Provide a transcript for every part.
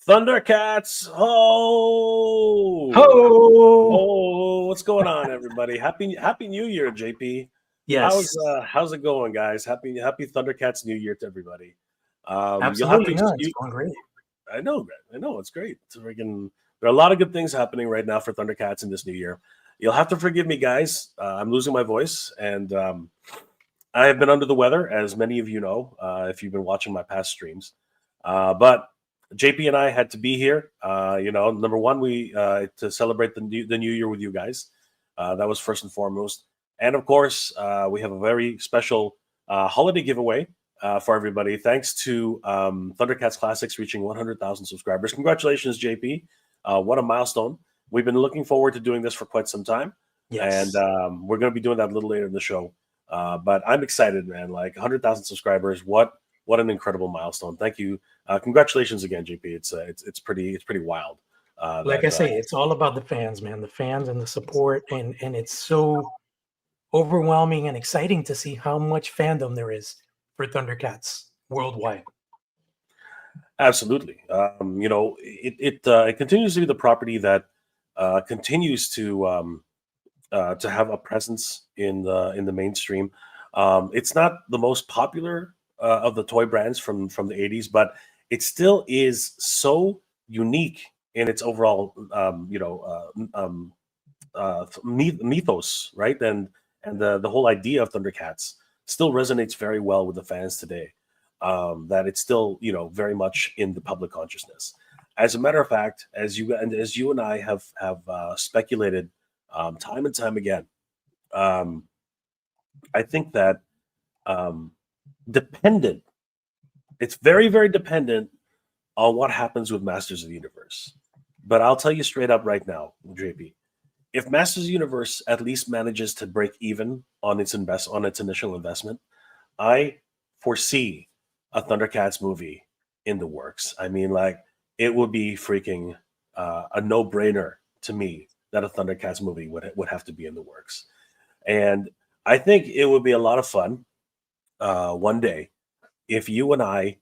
Thundercats! Ho! Ho! Oh, what's going on, everybody? Happy New Year, JP. How's Yes, how's it going, guys? Happy Thundercats New Year to everybody. You'll have to absolutely. No, it's excuse. going great. I know, it's great. There are a lot of good things happening right now for Thundercats in this new year. You'll have to forgive me, guys. I'm losing my voice, and I have been under the weather, as many of you know, if you've been watching my past streams. But JP and I had to be here. Number one, we to celebrate the new year with you guys. That was first and foremost, and of course, we have a very special holiday giveaway for everybody. Thanks to Thundercats Classics reaching 100,000 subscribers. Congratulations, JP! What a milestone! We've been looking forward to doing this for quite some time, and Yes. we're going to be doing that a little later in the show. But I'm excited, man. Like 100,000 subscribers. What an incredible milestone. Thank you. Congratulations again, JP. It's pretty wild. Like I say, it's all about the fans, man. The fans and the support, and it's so overwhelming and exciting to see how much fandom there is for Thundercats worldwide. Absolutely. It continues to be the property that continues to have a presence in the mainstream. It's not the most popular of the toy brands from the 80s, but it still is so unique in its overall mythos, right? And the whole idea of Thundercats still resonates very well with the fans today. That it's still very much in the public consciousness. As a matter of fact, as you and I have speculated time and time again, um, I think that um, dependent. It's very, very dependent on what happens with Masters of the Universe. But I'll tell you straight up right now, JP, if Masters of the Universe at least manages to break even on its initial investment, I foresee a Thundercats movie in the works. I mean, like it would be freaking a no-brainer to me that a Thundercats movie would have to be in the works, and I think it would be a lot of fun one day if you and I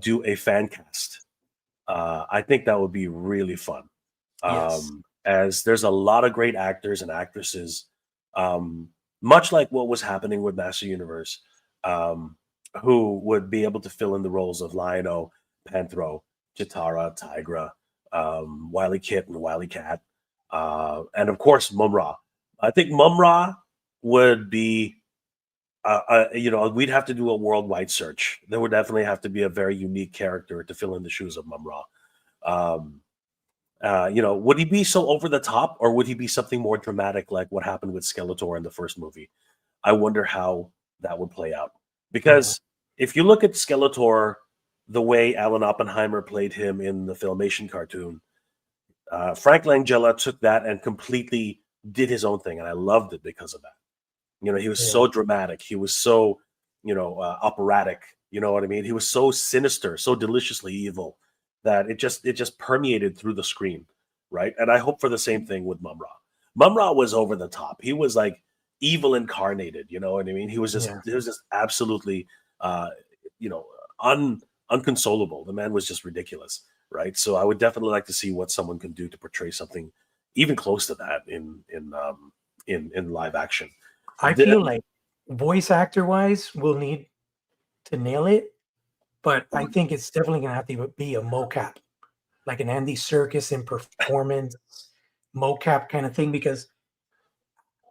do a fan cast. I think that would be really fun. Yes. As there's a lot of great actors and actresses, um, much like what was happening with Master Universe, um, who would be able to fill in the roles of Lion-O, Panthro, Chitara, Tigra, Wily Kit, and Wily Cat, and of course Mumra. I think Mumra would be we'd have to do a worldwide search. There would definitely have to be a very unique character to fill in the shoes of Mumra. Um, would he be so over the top, or would he be something more dramatic, like what happened with Skeletor in the first movie? I wonder how that would play out. Yeah. Because if you look at Skeletor, the way Alan Oppenheimer played him in the Filmation cartoon, Frank Langella took that and completely did his own thing, and I loved it because of that. He was Yeah. so dramatic. He was so, operatic. You know what I mean? He was so sinister, so deliciously evil that it just permeated through the screen, right? And I hope for the same thing with Mumra. Mumra was over the top. He was like evil incarnated. You know what I mean? Yeah. He was just absolutely, uh, you know, unconsolable. The man was just ridiculous, right? So I would definitely like to see what someone can do to portray something even close to that in live action. I feel like voice actor wise, we'll need to nail it, but I think it's definitely gonna have to be a mocap, like an Andy Serkis in performance mocap kind of thing, because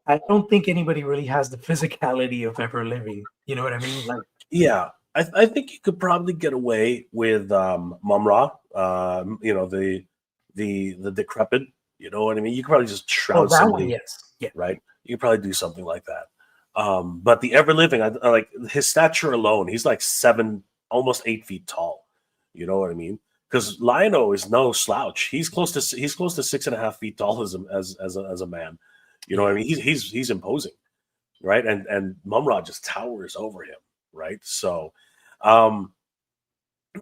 I don't think anybody really has the physicality of ever living. You know what I mean? Like, Yeah, I think you could probably get away with Mumra. The decrepit. You know what I mean? You could probably just oh, shroud that one, somebody, yes, yeah, right? You could probably do something like that. But the ever living, I like his stature alone. He's like 7, almost 8 feet tall. You know what I mean? Because Lion-O is no slouch. He's close to 6.5 feet tall as a man. You know what I yeah. mean? He's imposing, right? And Mumra just towers over him, right? So, um,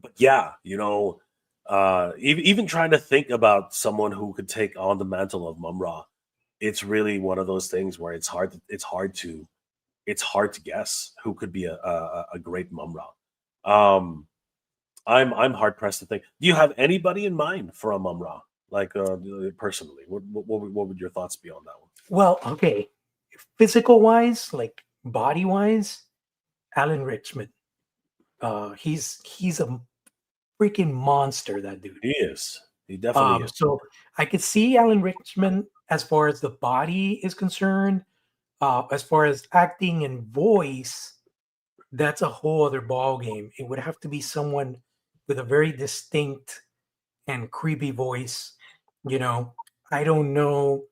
but yeah, even trying to think about someone who could take on the mantle of Mumra, it's really one of those things where it's hard to guess who could be a great Mumra. Um, I'm hard pressed to think. Do you have anybody in mind for a Mum Ra? Like personally, what would your thoughts be on that one? Well, okay, physical wise, like body wise, Alan Richmond. He's a freaking monster, that dude. He is. He definitely is. So I could see Alan Richmond as far as the body is concerned. As far as acting and voice, that's a whole other ball game. It would have to be someone with a very distinct and creepy voice. You know, I don't know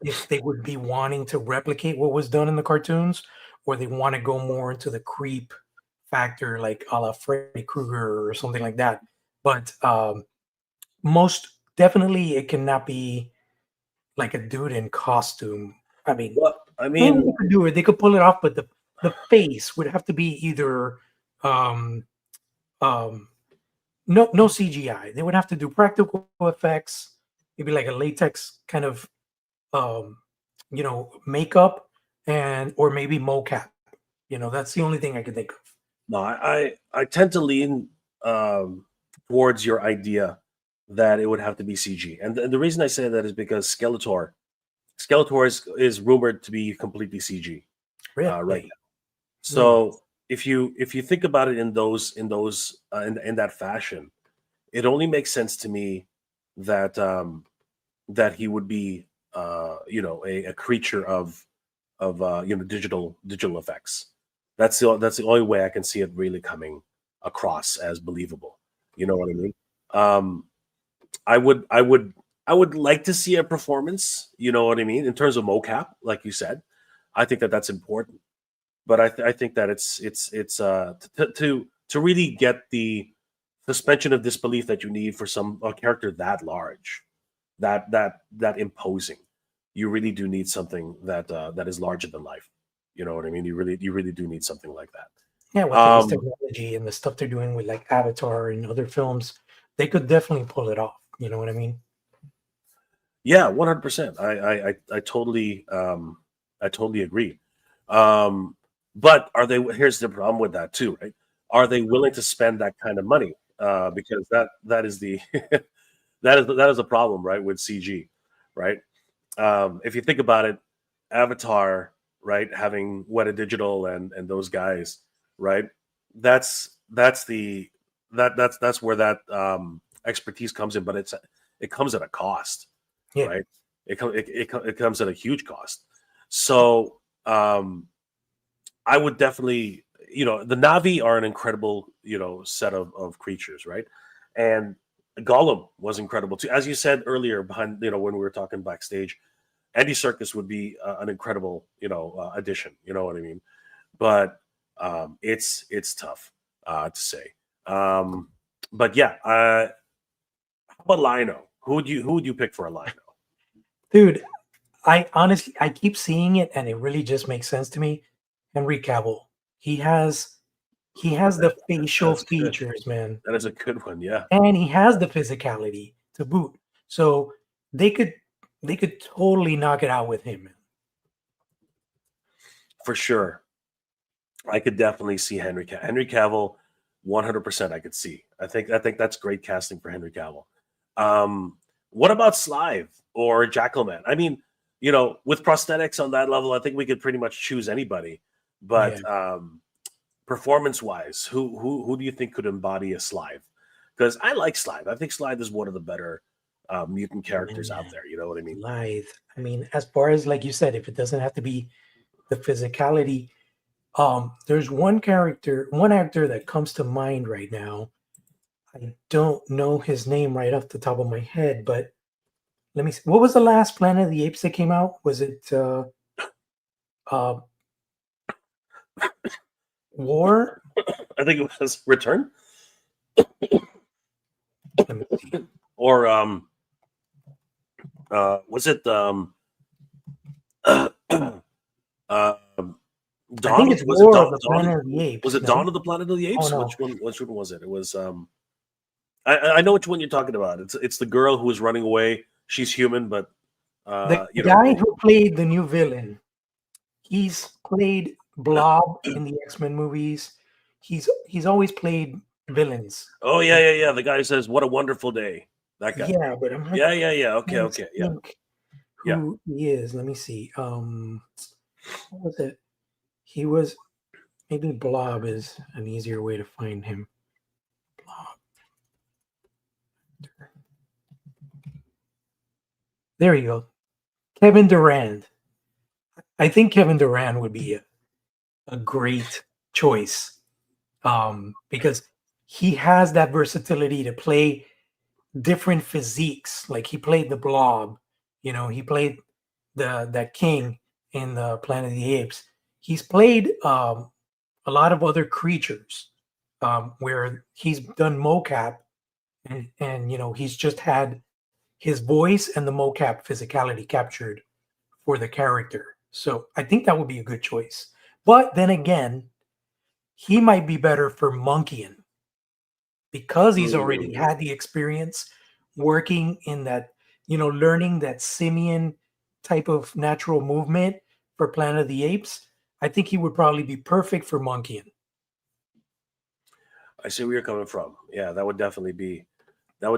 if they would be wanting to replicate what was done in the cartoons, or they want to go more into the creep factor, like a la Freddy Krueger or something like that. But most definitely, it cannot be like a dude in costume. I mean, Well, I maybe mean, they could do it. They could pull it off, but the face would have to be either um, um, no CGI. They would have to do practical effects, maybe like a latex kind of makeup, and or maybe mocap. That's the only thing I can think of. no, I tend to lean towards your idea that it would have to be CG, and the reason I say that is because Skeletor is rumored to be completely CG right Really? now. So if you think about it in that fashion, it only makes sense to me that that he would be a creature of digital effects. That's the only way I can see it really coming across as believable. You know what I mean? Um, I would I would I would like to see a performance. You know what I mean in terms of mocap, like you said. I think that that's important, but I think that to really get the suspension of disbelief that you need for a character that large, that imposing. You really do need something that is larger than life. You know what I mean? You really do need something like Yeah, that. with today's technology and the stuff they're doing with like Avatar and other films, they could definitely pull it off. You know what I mean? Yeah, 100%. I totally agree. Um, but are they? Here's the problem with that too, right? Are they willing to spend that kind of money? Because that is the that is the problem, right? With CG, right? If you think about it, Avatar, right, having Weta Digital and those guys, right? That's where that expertise comes in, but it comes at a cost, Yeah. right? It comes at a huge cost. So I would definitely, the Navi are an incredible, set of creatures, right? And Gollum was incredible too. As you said earlier, behind, when we were talking backstage, Andy Serkis would be an incredible, addition. You know what I mean? But it's tough to say. But yeah, how about Lino? Who would you pick for a Lino? Dude, I honestly I keep seeing it and it really just makes sense to me. Henry Cavill. He has he has the facial That's good. features, man. That is a good one. Yeah, And he has the physicality to boot. So they could they could totally knock it out with him. for sure. I could definitely see Henry Cavill, 100%. I could see. I think that's great casting for Henry Cavill. What about Slive or Jackalman? I mean, with prosthetics on that level, I think we could pretty much choose anybody. Yeah. But performance-wise, who do you think could embody a Slive? Because I like Slive. I think Slive is one of the better mutant characters out Man, there. You know what I mean? lithe. I mean, as far as like you said, if it doesn't have to be the physicality, there's one actor that comes to mind right now. I don't know his name right off the top of my head, but let me see. What was the last Planet of the Apes that came out? Was it uh War? I think it was Return Let me see. or was it uh, I think Dawn? it's Was it War of Dawn? the Dawn? Planet of the Was Apes. it Dawn No? of the Planet of the Oh Apes? no. Which one was it? It was I know which one you're talking about. It's the girl who was running away. She's human, but The you know, guy who played the new villain, he's played Blob in the X-Men movies. He's always played villains. Oh yeah. The guy who says, "What a wonderful day." That guy. Yeah, but I'm not Yeah. trying to Okay. Yeah. think Yeah. who he is. Let me see. What was it? He was maybe Blob is an easier way to find him. Blob. There you go. Kevin Durand. I think Kevin Durand would be a great choice because he has that versatility to play different physiques. Like he played the Blob, he played that king in the Planet of the Apes. He's played a lot of other creatures where he's done mocap and he's just had his voice and the mocap physicality captured for the character. So I think that would be a good choice. But then again, he might be better for Monkeyin because he's already Mm. had the experience working in that, learning that simian type of natural movement for Planet of the Apes. I think he would probably be perfect for Monkeyin. I see where you're coming from. Yeah, that would definitely be an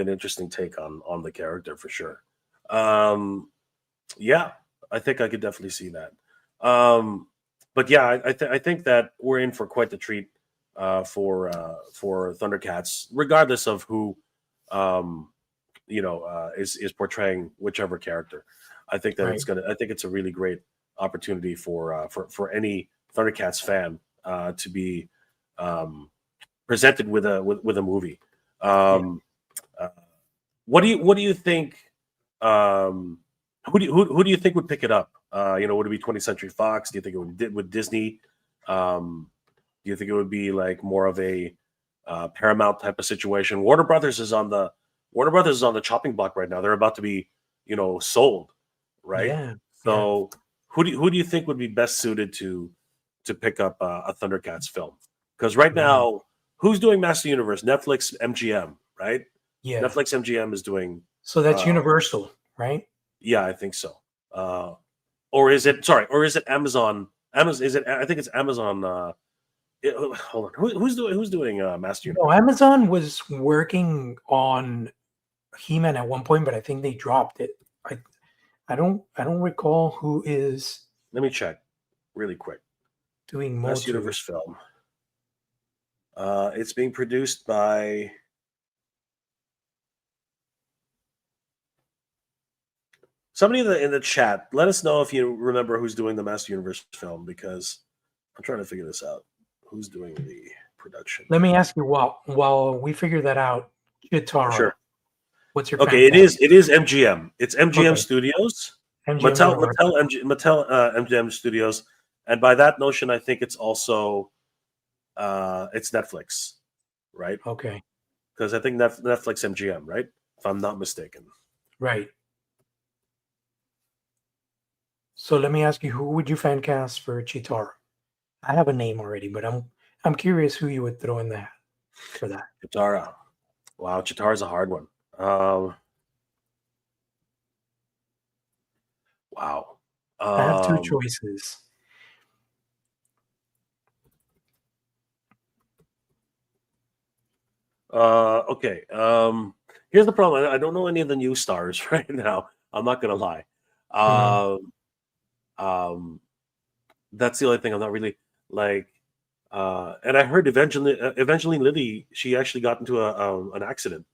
interesting take on the character for sure. Um, yeah, I think I could definitely see that. But yeah, I think that we're in for quite the treat for Thundercats, regardless of who is portraying whichever character. Right. I think it's a really great opportunity for any Thundercats fan to be um, presented with a movie. Yeah. Um, uh, what do you think? Um, who do you think would pick it up? Would it be 20th Century Fox? Do you think it would Disney? Do you think it would be like more of a Paramount type of situation? Warner Brothers is on the chopping block right now. They're about to be, sold, right? Yeah. Yeah. So who do you think would be best suited to pick up a Thundercats film? Because right Man. now, who's doing Master Universe? Netflix, MGM, right? Yeah. Netflix, MGM is doing. So that's Uh, Universal, right? yeah, I think so. Or is it? Sorry, or is it Amazon? Amazon is it? I think it's Amazon. Hold on, who's doing Master No, Universe? Amazon was working on He-Man at one point, but I think they dropped it. I I don't recall who is Let me check really quick. doing Master Motu. Universe film. It's being produced by. Somebody in the chat. Let us know if you remember who's doing the Master Universe film, because I'm trying to figure this out. Who's doing the production? Let me ask you while we figure that out, Chitara, Sure. what's your fan Okay, it cast? is MGM. It's MGM Okay, Studios, MGM Mattel MGM Studios, and by that notion, I think it's also it's Netflix, right? Okay, Because I think Netflix MGM, right? If I'm not mistaken. right. So let me ask you, who would you fan cast for Chitara? I have a name already, but I'm curious who you would throw in the hat for that. Chitara. Wow, Chitara's a hard one. Wow. I have two Um, choices. okay. Here's the problem. I don't know any of the new stars right now. I'm not gonna lie. Mhm. Um, um, that's the only thing I'm not really like. And I heard Evangeline Lilly, she actually got into an accident,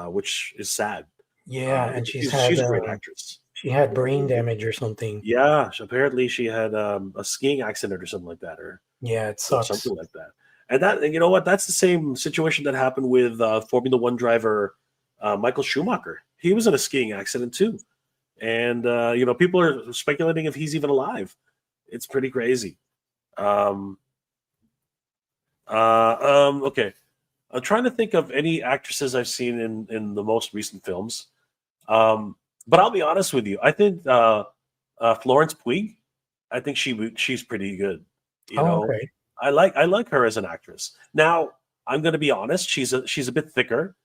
which is sad. Yeah, and Because she's a great actress. she had brain damage or something. Yeah, apparently she had a skiing accident or something like that, Yeah, it or sucks. something like that. And you know what? That's the same situation that happened with Formula One driver Michael Schumacher. He was in a skiing accident too, and people are speculating if he's even alive. It's pretty crazy. Um, okay, I'm trying to think of any actresses I've seen in the most recent films. Um, but I'll be honest with you. I think Florence Puig. I think she's pretty good. You Oh, know, okay. I like her as an actress. Now I'm going to be honest. She's a bit thicker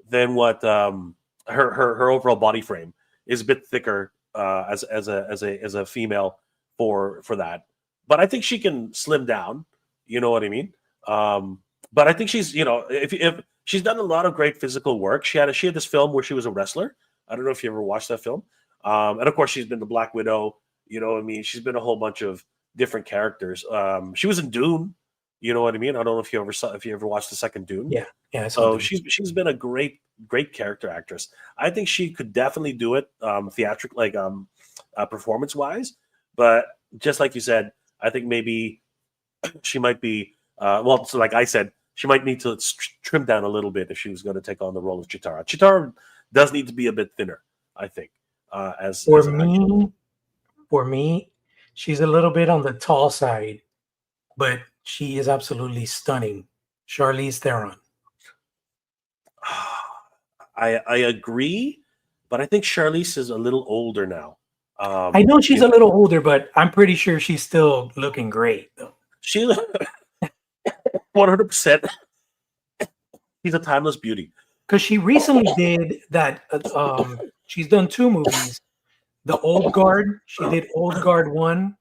than what her overall body frame is a bit thicker as a female for that. But I think she can slim down. You know what I mean? But I think she's, if she's done a lot of great physical work. She had this film where she was a wrestler. I don't know if you ever watched that film. And of course, she's been the Black Widow. You know what I mean? She's been a whole bunch of different characters. She was in Dune. You know what I mean? I don't know if you ever watched the second Dune. Yeah, I saw So Dune. she's been a great character actress. I think she could definitely do it theatrical, like performance wise. But just like you said, I think maybe she might be so like I said, she might need to trim down a little bit if she was going to take on the role of Chitara. Chitara does need to be a bit thinner, I think. For me, she's a little bit on the tall side, but she is absolutely stunning. Charlize Theron. I agree, but I think Charlize is a little older now. I know she's a little older, but I'm pretty sure she's still looking great, though. She 100%. She's a timeless beauty. Because she recently did that. She's done 2 movies. The Old Guard. She did Old Guard 1.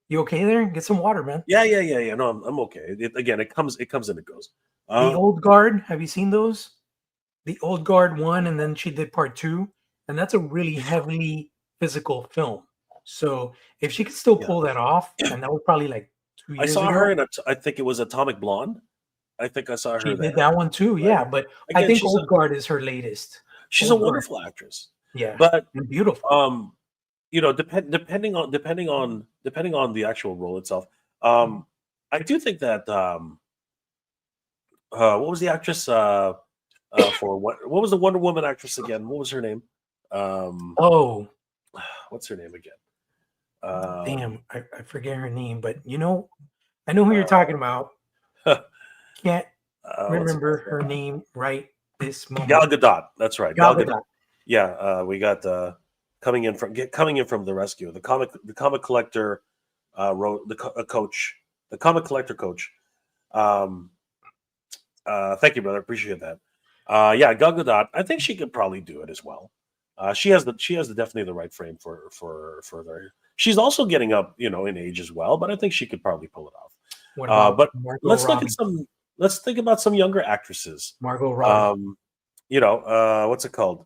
You okay there? Get some water, man. Yeah. No, I'm okay. It comes and it goes. The Old Guard. Have you seen those? The Old Guard 1, and then she did part 2, and that's a really heavily physical film. So if she could still pull that off, and that was probably like 2 years ago. I saw her in I think it was Atomic Blonde. I think I saw her. She did that one too, right? Yeah. But again, I think Old Guard is her latest. She's a wonderful actress. Yeah, but and beautiful. Depending on the actual role itself, I do think that what was the actress for what was the Wonder Woman actress again? What was her name? What's her name again? Damn, I forget her name, but I know who you're talking about. Can't remember her name right this moment. Gal Gadot. That's right. Gal Gadot. Yeah, we got coming in from the rescue. The comic collector wrote the coach. The comic collector coach. Thank you, brother. Appreciate that. Yeah, Gal Gadot. I think she could probably do it as well. She has definitely the right frame for her. She's also getting up, in age as well, but I think she could probably pull it off. What about but Margot let's Robbie? Let's think about some younger actresses. Margot Robbie. What's it called?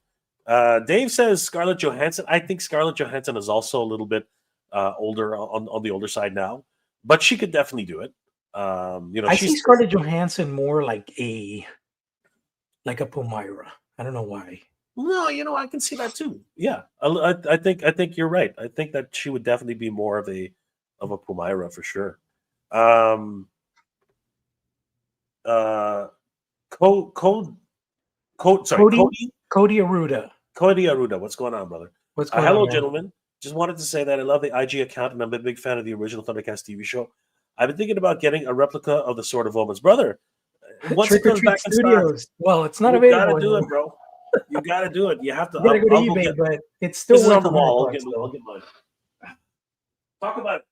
Dave says Scarlett Johansson. I think Scarlett Johansson is also a little bit older on the older side now, but she could definitely do it. I see Scarlett Johansson more like a Palmyra. I don't know why. No, I can see that too. Yeah, I think you're right. I think that she would definitely be more of a Palmyra for sure. Cody Arruda. Cody Arruda, what's going on, brother? What's going hello, on, gentlemen. Just wanted to say that I love the IG account and I'm a big fan of the original Thundercats TV show. I've been thinking about getting a replica of the Sword of Omens, brother. Once it comes back in stock, well, it's not available. You gotta do it, bro. You gotta do it. You have to. You gotta go to eBay, but it's still on the wall. I'll get mine. Talk about it.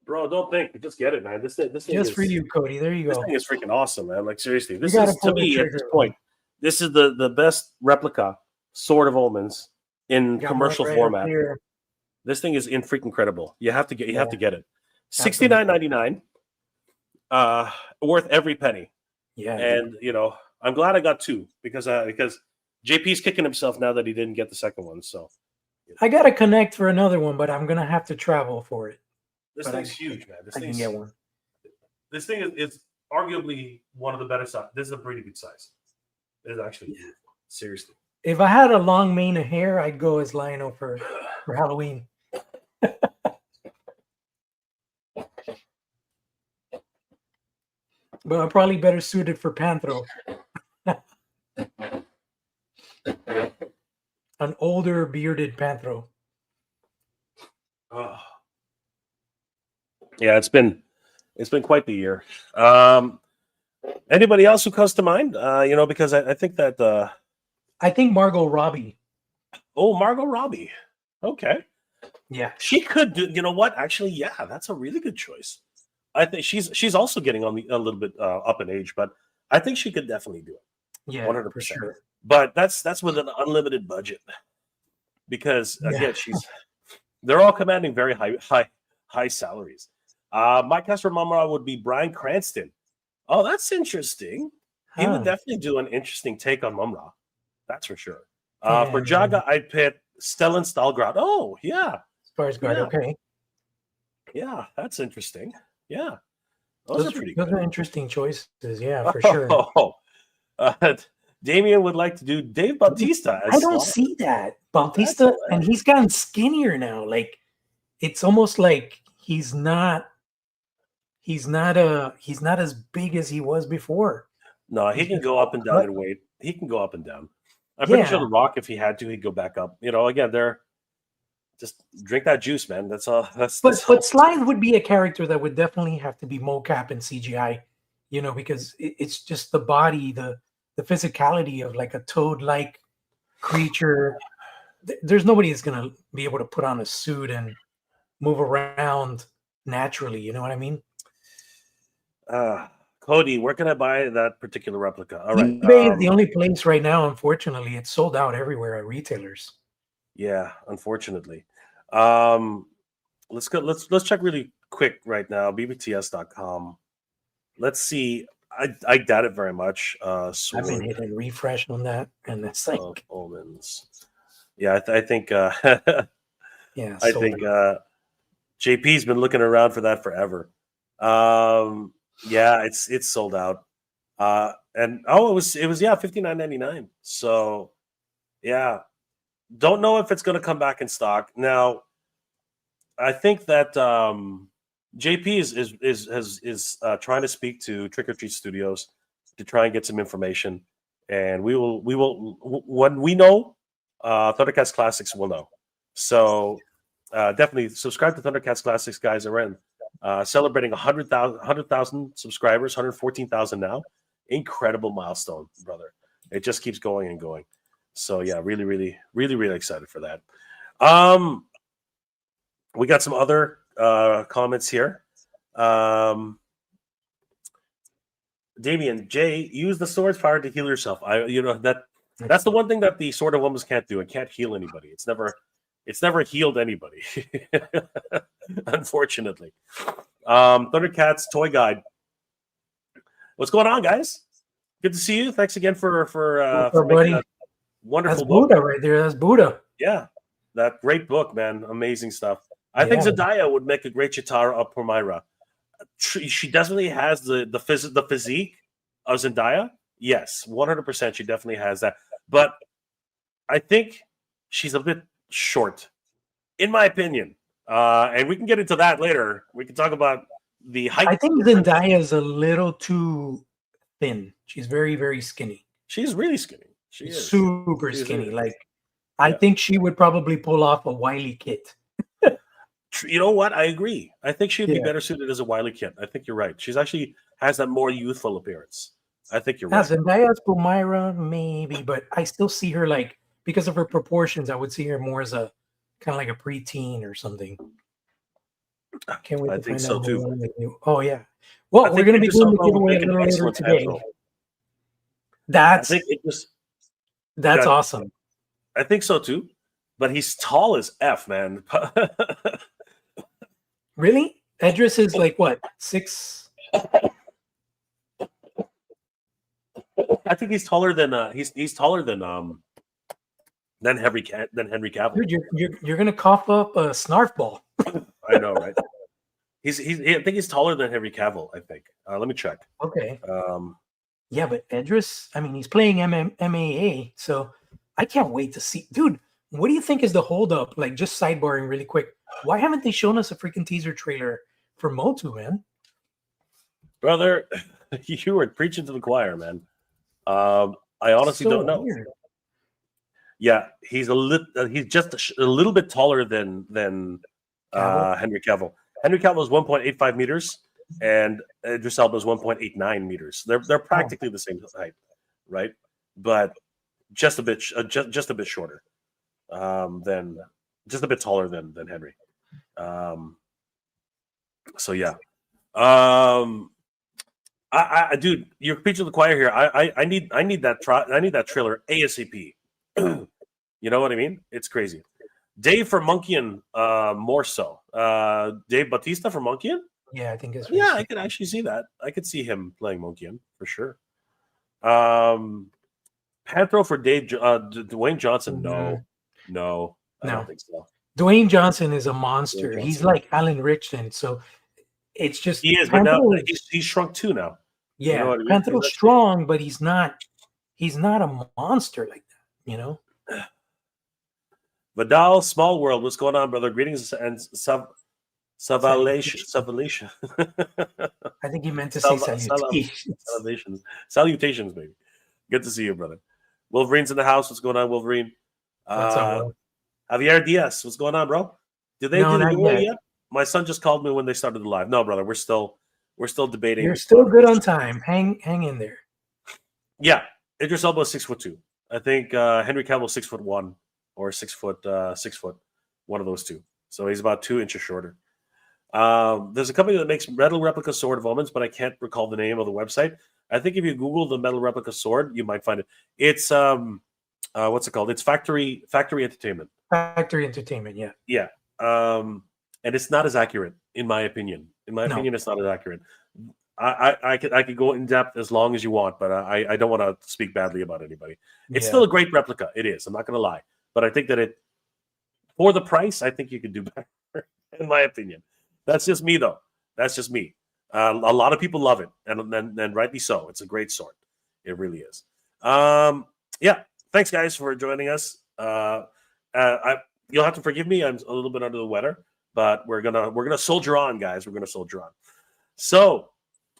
Bro, don't think. Just get it, man. This thing just is, for you, Cody. There you go. This thing is freaking awesome, man. Like seriously, this is to me at this point. This is the best replica Sword of Omens in commercial format. This thing is freaking incredible. You have to get it. $69.99. Worth every penny. Yeah. And I'm glad I got 2 because JP's kicking himself now that he didn't get the second one. So I gotta connect for another one, but I'm gonna have to travel for it. This thing's huge, man. I can get one. This thing is arguably one of the better size. This is a pretty good size. It is actually seriously. If I had a long mane of hair, I'd go as Lionel for Halloween. But I'm probably better suited for Panthro. An older bearded Panthro. Oh. Yeah, it's been quite the year. Anybody else who comes to mind? Because I think that I think Margot Robbie. Oh, Margot Robbie. Okay. Yeah. She could do. You know what? Actually, yeah, that's a really good choice. I think she's also getting on a little bit up in age, but I think she could definitely do it, Yeah, for 100%. sure. But that's with an unlimited budget, because Yeah. again, they're all commanding very high salaries. My cast for Mumra would be Bryan Cranston. Oh, that's interesting. He would Huh. definitely do an interesting take on Mumra. That's for sure. For And Jaga, I'd pit Stellan Stalgrad. Oh, yeah. Skarsgård, Yeah. okay. Yeah, that's interesting. Yeah. Those are pretty good. Those are interesting choices. Yeah, for sure. Oh, Damien would like to do Dave Bautista I as don't Slaughter. see that. That's Bautista, and hilarious. he's gotten skinnier now. Like it's almost like he's not as big as he was before. No, he He's can just go all up and down cut. in weight. He can go up and down. I'm pretty sure Yeah. The Rock, if he had to, he'd go back up. Again, they're just drink that juice, man. That's all. That's But Sly would be a character that would definitely have to be mocap and CGI, because it's just the body, the physicality of like a toad-like creature. There's nobody that's gonna be able to put on a suit and move around naturally. You know what I mean? Cody, where can I buy that particular replica? All right. eBay is the only place right now. Unfortunately, it's sold out everywhere at retailers. Yeah, unfortunately. Let's go. Let's check really quick right now. bbts.com. Let's see. I doubt it very much. I've been hitting refresh on that, and it's like Omens. Yeah, I think. yeah, I sold think out. JP's been looking around for that forever. Yeah, it's sold out. And it was yeah, $59.99. So yeah, don't know if it's going to come back in stock. Now, I think that JP is trying to speak to Trick or Treat Studios to try and get some information, and we will when we know, Thundercats Classics will know. So definitely subscribe to Thundercats Classics, guys. We're in celebrating 100,000 subscribers, 114,000 now. Incredible milestone, brother. It just keeps going and going. So yeah, really, really, really, really excited for that. We got some other comments here. Damien Jay, use the sword's power to heal yourself. That's the one thing that the Sword of Wombs can't do. It can't heal anybody. It's never healed anybody. Unfortunately. Thundercats Toy Guide. What's going on, guys? Good to see you. Thanks again for making that wonderful That's book. Buddha right there. That's Buddha. Yeah, that great book, man. Amazing stuff. I think Zendaya would make a great Chitara of Palmyra. She definitely has the physique of Zendaya. Yes, 100%. She definitely has that. But I think she's a bit short, in my opinion. And we can get into that later. We can talk about the height. I think Zendaya is a little too thin. She's very, very skinny. She's really skinny. She is super skinny. Is. Like, I think she would probably pull off a Wily Kit. You know what? I agree. I think she'd be better suited as a Wily Kit. I think you're right. She's actually has that more youthful appearance. I think you're right. Zendaya's Palmyra, maybe, but I still see her like, because of her proportions, I would see her more as a kind of like a preteen or something. I can't wait to think find so out too. Oh yeah. Well, we're going to be doing the giveaway a little later today. That's awesome. I think so too. But he's tall as F, man. Really? Edris is like what, 6? I think he's taller than he's taller than Henry Cavill. Dude, you're gonna cough up a snarf ball. I know, right? I think he's taller than Henry Cavill. I think. Let me check. Okay. Yeah, but Edris, I mean, he's playing MAA, so I can't wait to see, dude. What do you think is the holdup? Like, just sidebarring really quick. Why haven't they shown us a freaking teaser trailer for Motu, man? Brother, you were preaching to the choir, man. I honestly don't know. Weird. Yeah, he's just a little bit taller than Henry Cavill. Henry Cavill is 1.85 meters, and Idris Elba is 1.89 meters. They're practically the same height, right? But just a bit shorter than just a bit taller than Henry. So yeah. Dude, you're preaching to the choir here. I need that trailer ASAP. You know what I mean? It's crazy. Dave for Monkian, more so. Dave Bautista for Monkian? Yeah, I think it's I could actually see that. I could see him playing Monkian for sure. Panthro for Dwayne Johnson. No, I don't think so. Dwayne Johnson is a monster. He's like Alan Richardson, so it's just he is, but now he's shrunk too now. Yeah, you know what I mean? Panthro's strong, but he's not a monster like that, you know. Vidal, Small World, what's going on, brother? Greetings and salvation. I think he meant to say salutations. Salutations, baby. Good to see you, brother. Wolverine's in the house. What's going on, Wolverine? What's up, Javier Diaz, what's going on, bro? Did they do the giveaway yet? My son just called me when they started the live. No, brother, we're still debating. You're still good on time. Hang in there. Yeah, Idris Elba is 6'2". I think Henry Cavill 6'1" or 6 foot, one of those two. So he's about 2 inches shorter. There's a company that makes metal replica sword of omens, but I can't recall the name of the website. I think if you Google the metal replica sword, you might find it. It's what's it called? It's Factory Entertainment. Factory Entertainment, yeah. Yeah. And it's not as accurate, in my opinion. In my opinion, it's not as accurate. I could go in depth as long as you want, but I don't want to speak badly about anybody. It's still a great replica. It is. I'm not going to lie, but I think that for the price, I think you could do better. In my opinion, that's just me, though. That's just me. A lot of people love it, and rightly so. It's a great sword. It really is. Yeah. Thanks, guys, for joining us. You'll have to forgive me. I'm a little bit under the weather, but we're gonna soldier on, guys. We're gonna soldier on. So,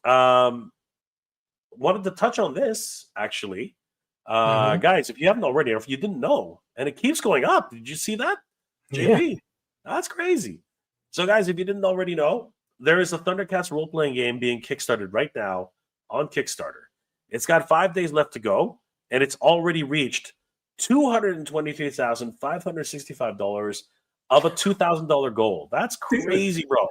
wanted to touch on this actually, guys. If you haven't already, or if you didn't know, and it keeps going up. Did you see that, JP? Yeah. That's crazy. So, guys, if you didn't already know, there is a Thundercats role-playing game being kickstarted right now on Kickstarter. It's got 5 days left to go, and it's already reached $223,565 of a $2,000 goal. That's crazy, bro.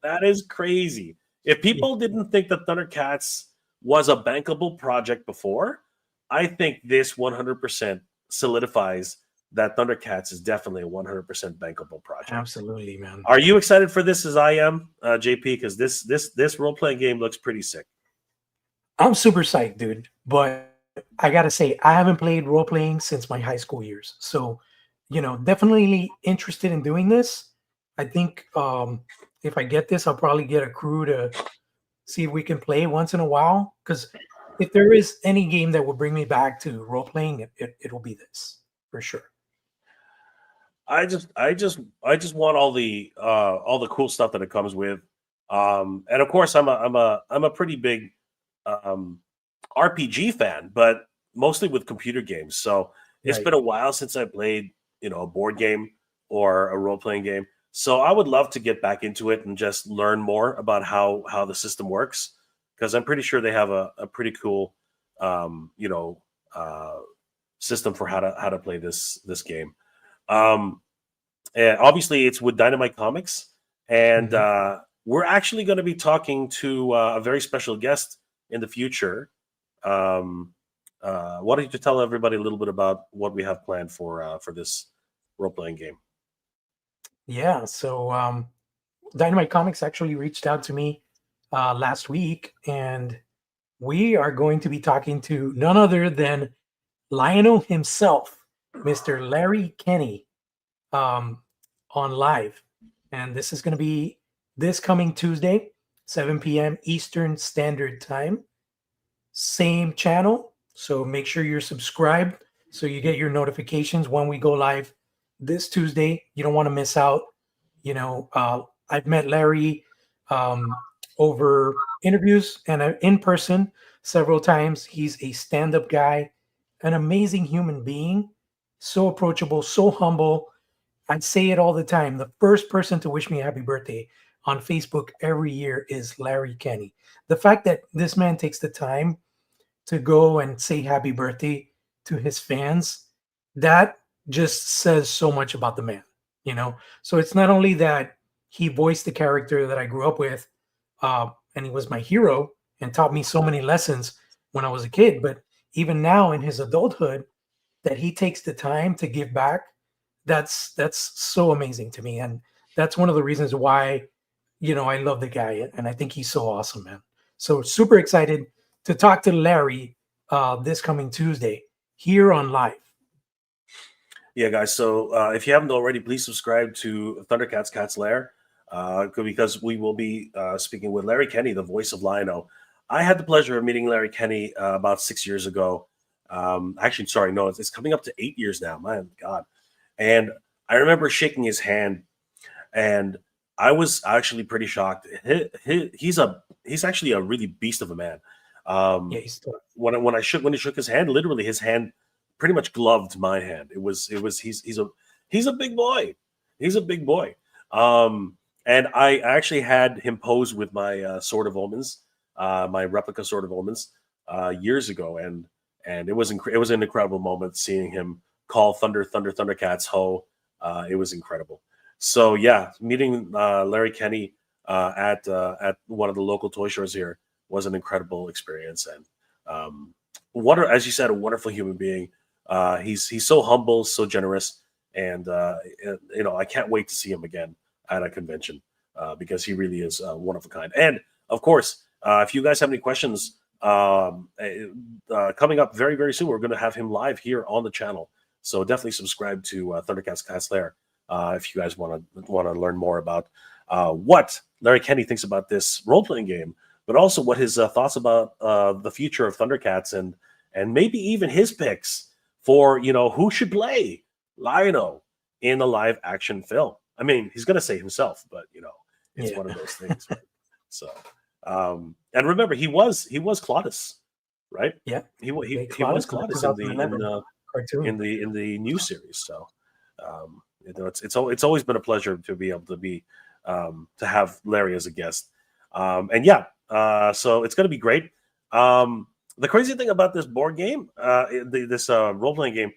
That is crazy. If people didn't think that Thundercats was a bankable project before, I think this 100% solidifies that Thundercats is definitely a 100% bankable project. Absolutely, man. Are you excited for this as I am, JP? Because this role-playing game looks pretty sick. I'm super psyched, dude. But I got to say, I haven't played role-playing since my high school years. So, definitely interested in doing this. I think if I get this, I'll probably get a crew to see if we can play once in a while. Because if there is any game that will bring me back to role-playing, it will be this for sure. I just want all the cool stuff that it comes with, and of course I'm a pretty big RPG fan, but mostly with computer games. So it's been a while since I played a board game or a role playing game. So I would love to get back into it and just learn more about how the system works, because I'm pretty sure they have a pretty cool system for how to play this game. And obviously it's with Dynamite Comics, and we're actually going to be talking to a very special guest in the future. Why don't you tell everybody a little bit about what we have planned for this role-playing game? Yeah, so Dynamite Comics actually reached out to me last week, and we are going to be talking to none other than Lionel himself, Mr. Larry Kenny, on live. And this is going to be this coming Tuesday, 7 p.m. Eastern Standard Time. Same channel. So make sure you're subscribed so you get your notifications when we go live this Tuesday. You don't want to miss out. I've met Larry over interviews and in person several times. He's a stand-up guy, an amazing human being, so approachable, so humble. I say it all the time. The first person to wish me a happy birthday on Facebook every year is Larry Kenny. The fact that this man takes the time to go and say happy birthday to his fans, that just says so much about the man, you know? So it's not only that he voiced the character that I grew up with, and he was my hero and taught me so many lessons when I was a kid, but even now in his adulthood, that he takes the time to give back, that's so amazing to me. And that's one of the reasons why, I love the guy and I think he's so awesome, man. So super excited to talk to Larry this coming Tuesday here on live. Yeah, guys. So if you haven't already, please subscribe to Thundercats Cat's Lair because we will be speaking with Larry Kenny, the voice of Lion-O. I had the pleasure of meeting Larry Kenny about 6 years ago. Actually, sorry, no, it's coming up to 8 years now. My God. And I remember shaking his hand, and I was actually pretty shocked. He's actually a really beast of a man. Yeah, he's tough. When he shook his hand, literally his hand pretty much gloved my hand. He's a big boy. He's a big boy. And I actually had him pose with my Sword of Omens, my replica Sword of Omens, years ago, and it was an incredible moment seeing him call Thundercats ho. It was incredible. So yeah, meeting Larry Kenny at one of the local toy stores here was an incredible experience, and as you said, a wonderful human being. He's so humble, so generous, and I can't wait to see him again at a convention because he really is one of a kind. And of course, if you guys have any questions coming up very, very soon, we're going to have him live here on the channel. So definitely subscribe to Thundercats Class Lair if you guys want to learn more about what Larry Kenny thinks about this role-playing game, but also what his thoughts about the future of Thundercats and maybe even his picks for who should play Lion-O in a live action film. I mean, he's going to say himself, but it's one of those things. Right? So, and remember, he was Claudus, right? Yeah, he was Claudus in the new series. So, it's always been a pleasure to be able to be to have Larry as a guest. And yeah, so it's going to be great. The crazy thing about this board game, this role-playing game,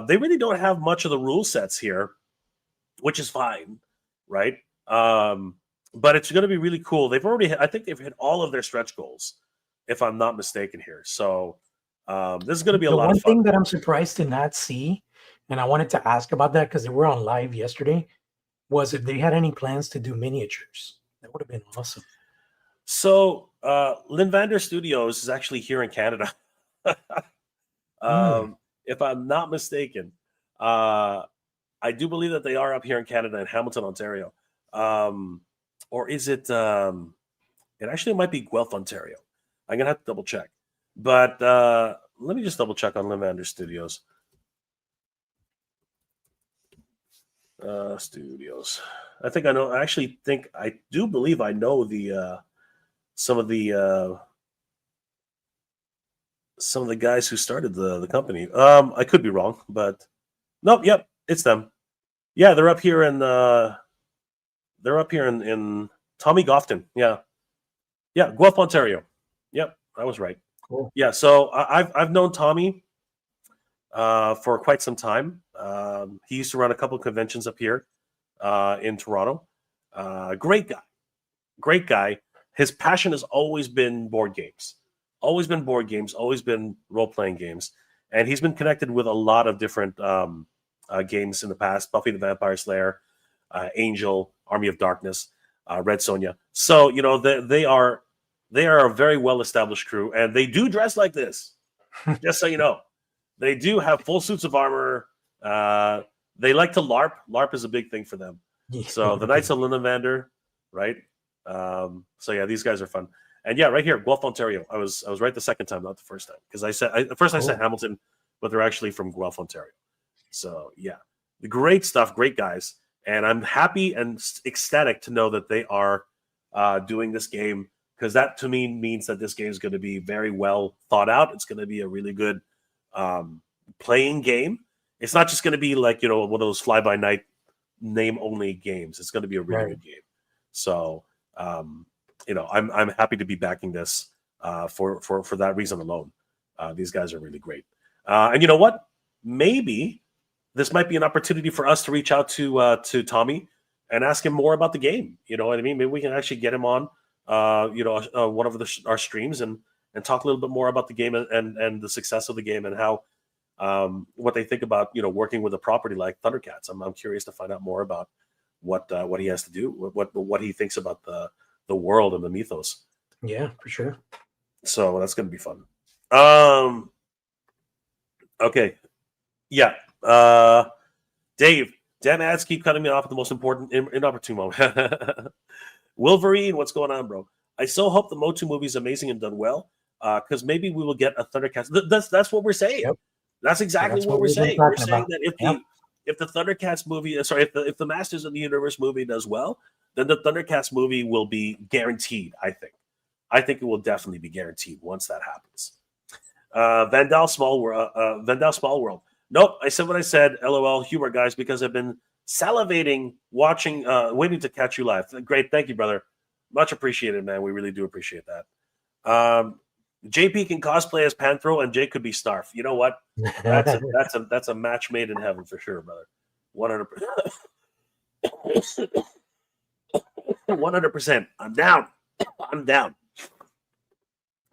they really don't have much of the rule sets here, which is fine, right? But it's going to be really cool. I think they've hit all of their stretch goals, if I'm not mistaken here. So this is going to be a lot of fun. The one thing that I'm surprised to not see, and I wanted to ask about that because they were on live yesterday, was if they had any plans to do miniatures. That would have been awesome. So Linvander Studios is actually here in Canada. If I'm not mistaken, I do believe that they are up here in Canada in Hamilton, Ontario. Or is it? It actually might be Guelph, Ontario. I'm gonna have to double check. But let me just double check on Linvander Studios. Studios. I think I know. I do believe I know the some of the guys who started the company. I could be wrong, but nope. Yep, it's them. Yeah, they're up here in Tommy Gofton. Yeah, Guelph, Ontario. Yep, I was right. Cool. Yeah, so I've known Tommy for quite some time. He used to run a couple of conventions up here in Toronto. Great guy. His passion has always been board games. Always been board games. Always been role-playing games. And he's been connected with a lot of different games in the past. Buffy the Vampire Slayer, Angel, Army of Darkness, Red Sonja. So they are a very well-established crew, and they do dress like this. Just so you know, they do have full suits of armor. They like to LARP. LARP is a big thing for them. So the Knights of Linavander, right? So yeah, these guys are fun. And yeah, right here, Guelph, Ontario. I was right the second time, not the first time, because I said I said Hamilton, but they're actually from Guelph, Ontario. So yeah, great stuff, great guys, and I'm happy and ecstatic to know that they are doing this game, because that to me means that this game is going to be very well thought out. It's going to be a really good playing game. It's not just going to be like one of those fly-by-night name-only games. It's going to be a really good game. So I'm happy to be backing this for that reason alone. These guys are really great. And you know what? Maybe this might be an opportunity for us to reach out to Tommy and ask him more about the game. You know what I mean? Maybe we can actually get him on, one of our streams and talk a little bit more about the game and the success of the game and how what they think about working with a property like Thundercats. I'm curious to find out more about what he has to do, what he thinks about the world and the mythos. Yeah, for sure. So that's going to be fun. Okay. Yeah. Dave, damn ads keep cutting me off at the most important, inopportune moment. Wolverine, what's going on, bro? I so hope the Motu movie is amazing and done well, because maybe we will get a Thundercats. That's what we're saying. Yep. That's exactly That's what what we're we've been saying. We're talking saying about. that if the Thundercats movie, if the Masters of the Universe movie does well, then the Thundercats movie will be guaranteed. I think it will definitely be guaranteed once that happens. Vandal Small World. Nope, I said what I said. LOL, humor, guys, because I've been salivating, watching, waiting to catch you live. Great, thank you, brother. Much appreciated, man. We really do appreciate that. JP can cosplay as Panthro, and Jake could be Snarf. You know what? That's a match made in heaven for sure, brother. 100%. 100%. I'm down. I'm down.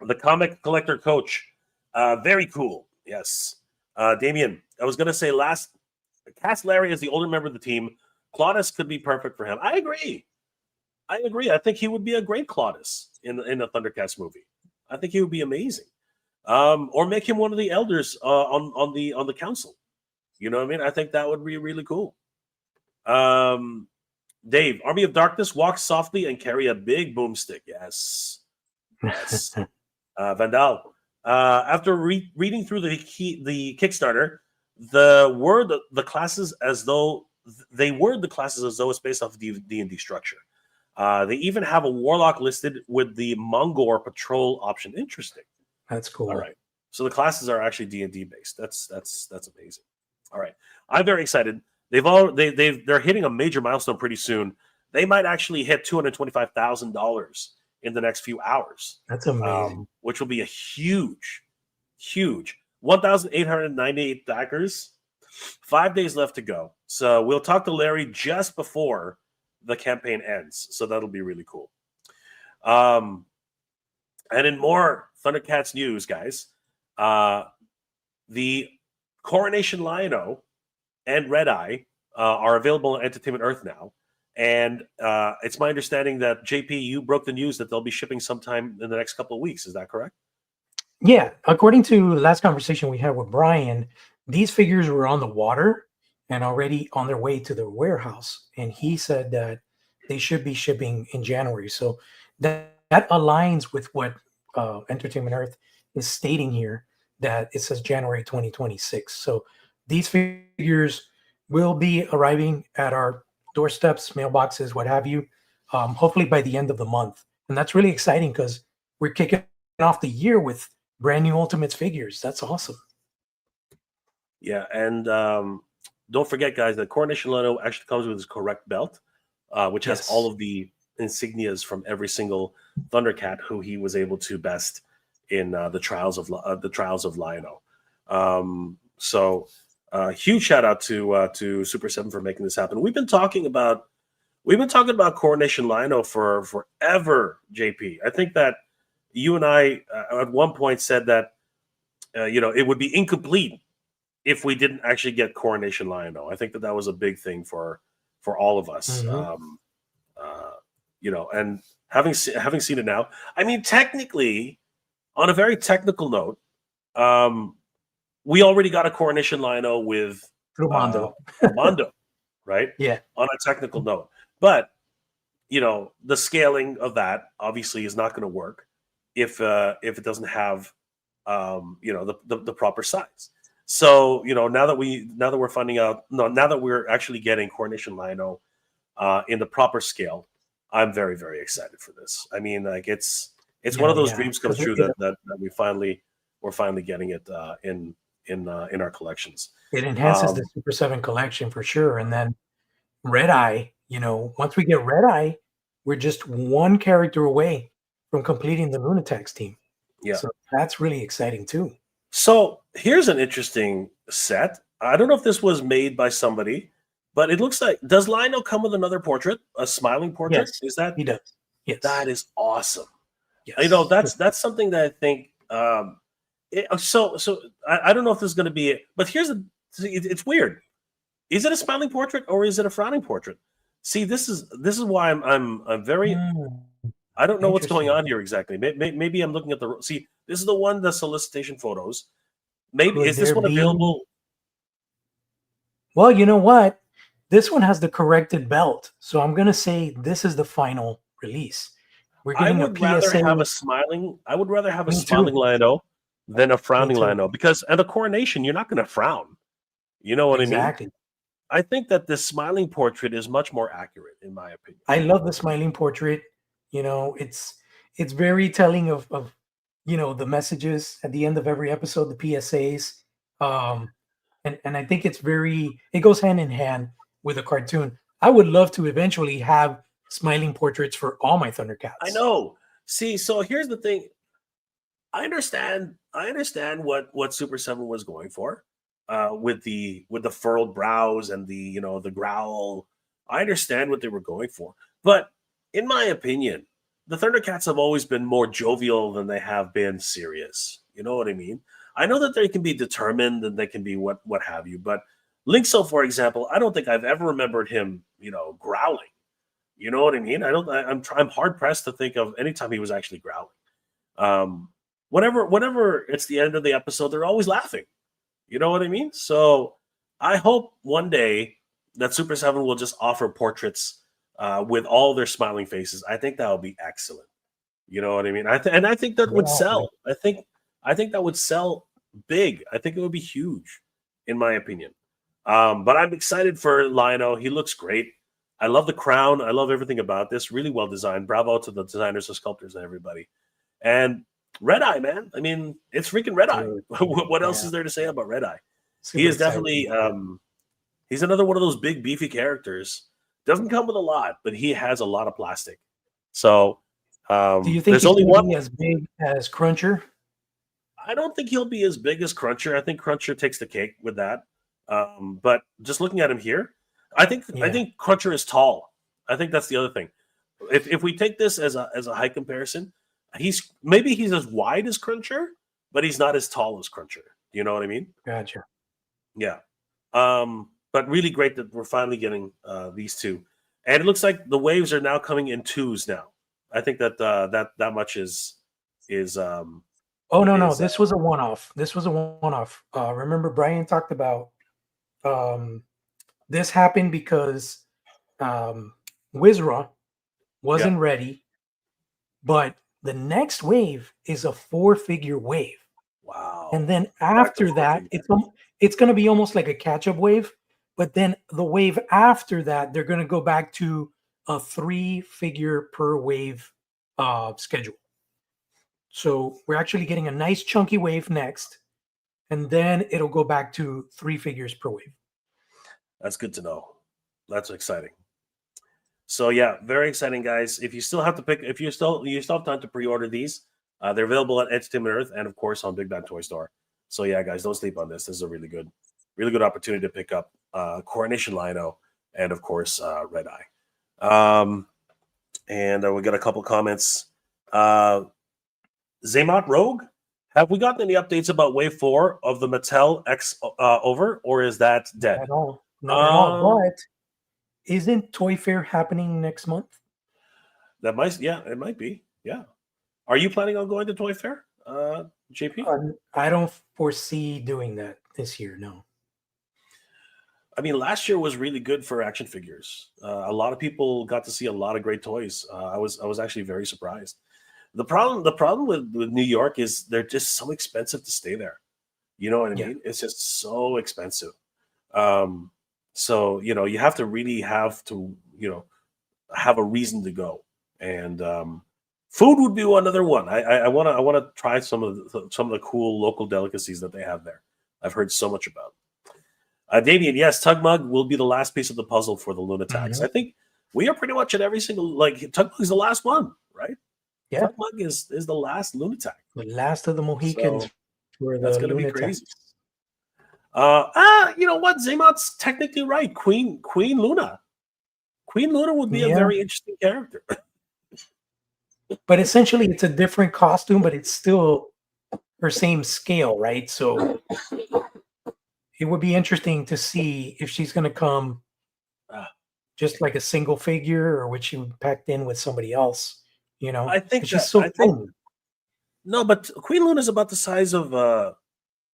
The comic collector coach. Very cool. Yes. Damien, I was going to say Cass Larry is the older member of the team. Claudius could be perfect for him. I agree. I think he would be a great Claudius in the Thundercats movie. I think he would be amazing. Or make him one of the elders on the council. You know what I mean? I think that would be really cool. Dave, Army of Darkness, walk softly and carry a big boomstick. Yes. Vandal, after reading through the Kickstarter, the classes as though it's based off D&D structure. They even have a warlock listed with the Mongor patrol option. Interesting. That's cool. All right. So the classes are actually D&D based. That's amazing. All right. I'm very excited. They're hitting a major milestone pretty soon. They might actually hit $225,000 in the next few hours. That's amazing. Which will be a huge 1,898 backers. 5 days left to go. So we'll talk to Larry just before the campaign ends. So that'll be really cool. And in more Thundercats news, guys, the Coronation Lion-O and Red Eye are available on Entertainment Earth now. And it's my understanding that, JP, you broke the news that they'll be shipping sometime in the next couple of weeks. Is that correct? Yeah. According to the last conversation we had with Brian, these figures were on the water and already on their way to the warehouse. And he said that they should be shipping in January. So that aligns with what Entertainment Earth is stating here, that it says January 2026. So these figures will be arriving at our doorsteps, mailboxes, what have you, hopefully by the end of the month. And that's really exciting because we're kicking off the year with brand new Ultimates figures. That's awesome. Yeah, and don't forget, guys, that Coronation Lion-O actually comes with his correct belt, which has all of the insignias from every single Thundercat who he was able to best in the Trials of Lion-O. So huge shout out to Super 7 for making this happen. We've been talking about Coronation Lion-O for forever, JP. I think that you and I at one point said that it would be incomplete if we didn't actually get Coronation Lion-O. I think that was a big thing for all of us. Mm-hmm. And having seen it now, I mean, technically, on a very technical note, we already got a Coronation Lion-O with Mondo, right? Yeah. On a technical note, but the scaling of that obviously is not going to work if it doesn't have the proper size. So now that we're finding out, now that we're actually getting Coronation Lion-O in the proper scale, I'm very, very excited for this. I mean, like it's one of those dreams come true that we're finally getting it in our collections. It enhances the Super 7 collection for sure. And then Red Eye, once we get Red Eye, we're just one character away from completing the Lunatics team. Yeah. So that's really exciting too. So here's an interesting set. I don't know if this was made by somebody, but it looks like, does Lionel come with another portrait, a smiling portrait? Yes, Is that he does. that Yes, is awesome. yes. That's something that I think. I don't know if this is going to be it, but it's weird. Is it a smiling portrait or is it a frowning portrait? See, this is why I'm very. Mm, I don't know what's going interesting. on here exactly. Maybe I'm looking at the. See, this is the solicitation photos. Maybe Could is this there one be? available? Well, you know what? This one has the corrected belt, so I'm gonna say this is the final release. We're getting a PSA. I would rather have a Me smiling too. Lionel than a Me frowning too. Lionel because at a coronation you're not going to frown. You know what I mean? Exactly. I think that this smiling portrait is much more accurate, in my opinion. I love the smiling portrait. You know, it's very telling of the messages at the end of every episode, the PSAs. Um, and I think it goes hand in hand with a cartoon. I would love to eventually have smiling portraits for all my I Thundercats. know. See, so here's the thing. I understand what Super Seven was going for, with the furrowed brows and the growl. I understand what they were going for, but in my opinion, the Thundercats have always been more jovial than they have been serious. You know what I mean? I know that they can be determined and they can be what have you, but Linkso, for example, I don't think I've ever remembered him, growling. You know what I mean? I don't. I'm hard pressed to think of any time he was actually growling. Um, whenever it's the end of the episode, they're always laughing. You know what I mean? So I hope one day that Super Seven will just offer portraits with all their smiling faces. I think that would be excellent. You know what I mean? I think that would Yeah, sell. I think that would sell big. I think it would be huge, in my opinion. But I'm excited for Lionel. He looks great. I love the crown. I love everything about this. Really well designed. Bravo to the designers, the sculptors, and everybody. And Red Eye, man. I mean, it's freaking Red Eye. dude. What else Yeah, is there to say about Red Eye? He super is excited. definitely he's another one of those big beefy characters. Doesn't come with a lot, but he has a lot of plastic. So Do you think there's he's only going to one. be as big as Cruncher? I don't think he'll be as big as Cruncher. I think Cruncher takes the cake with that. But just looking at him here, I think I Yeah, think Cruncher is tall. I think that's the other thing. If we take this as a height comparison, he's as wide as Cruncher, but he's not as tall as Cruncher. You know what I mean? gotcha. Yeah. But really great that we're finally getting these two, and it looks like the waves are now coming in twos now. I think that much is Oh no, no, is this was a one-off. This was a one-off. Remember, Brian talked about um, this happened because Wizra yeah. wasn't ready, but the next wave is a four-figure wave, Wow. and then Back to after four that, figure. it's going to be almost like a catch-up wave. But then the wave after that, they're going to go back to a three-figure per wave schedule. So we're actually getting a nice chunky wave next, and then it'll go back to three figures per wave. That's good to know. That's exciting. So yeah, very exciting, guys. If you still have to pick, if you still have time to pre-order these, they're available at Entertainment Earth and of course on Big Bad Toy Store. So yeah, guys, don't sleep on this. This is a really good opportunity to pick up Coronation Lino and of course Red Eye. And we got a couple comments. Zaymot Rogue, have we gotten any updates about Wave 4 of the Mattel X over, or is that dead? At all, not at all. Um, But isn't Toy Fair happening next month? yeah, it might be. Yeah. Are you planning on going to Toy Fair, JP? I don't foresee doing that this year. No. I mean, last year was really good for action figures. A lot of people got to see a lot of great toys. I was actually very surprised. The problem with New York is they're just so expensive to stay there. You know what I Yeah. mean? It's just so expensive. Um, so you have to really have to have a reason to go, and food would be another one. I want to try some of the cool local delicacies that they have there. I've heard so much about. Damien, yes, Tugmug will be the last piece of the puzzle for the Lunatics. Mhm. I think we are pretty much at every single Tugmug is the last one, right? Yeah. Tugmug is the last Lunatic. The last of the Mohicans So for that's the going to be Lunatics. crazy. You know what? Zaymot's technically right. Queen Luna. Queen Luna would be a Yeah, very interesting character. but essentially it's a different costume, but it's still her same scale, right? So it would be interesting to see if she's going to come Ah, just like a single figure or would she be packed in with somebody else, I think because she's that so I think thin. no, but Queen Luna's about the size of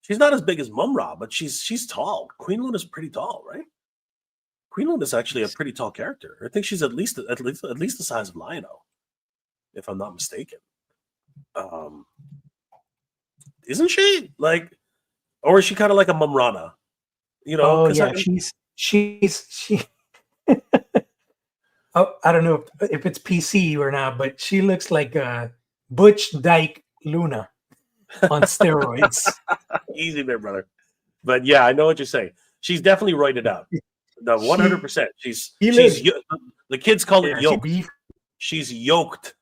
she's not as big as Mumra, but she's tall. Queen Luna's pretty tall, right? Queen Luna's actually a pretty tall character. I think she's at least the size of Lion-O, if I'm not mistaken. Um, isn't she? Like, or is she kind of like a Mumrana? You know, Oh because yeah, she oh, I don't know if it's PC or not, but she looks like Butch Dyke Luna on steroids. easy there, brother. But yeah, I know what you're saying. She's definitely roided out. The She 100%. he looks The kids call it yeah, she yoked. beef. She's yoked.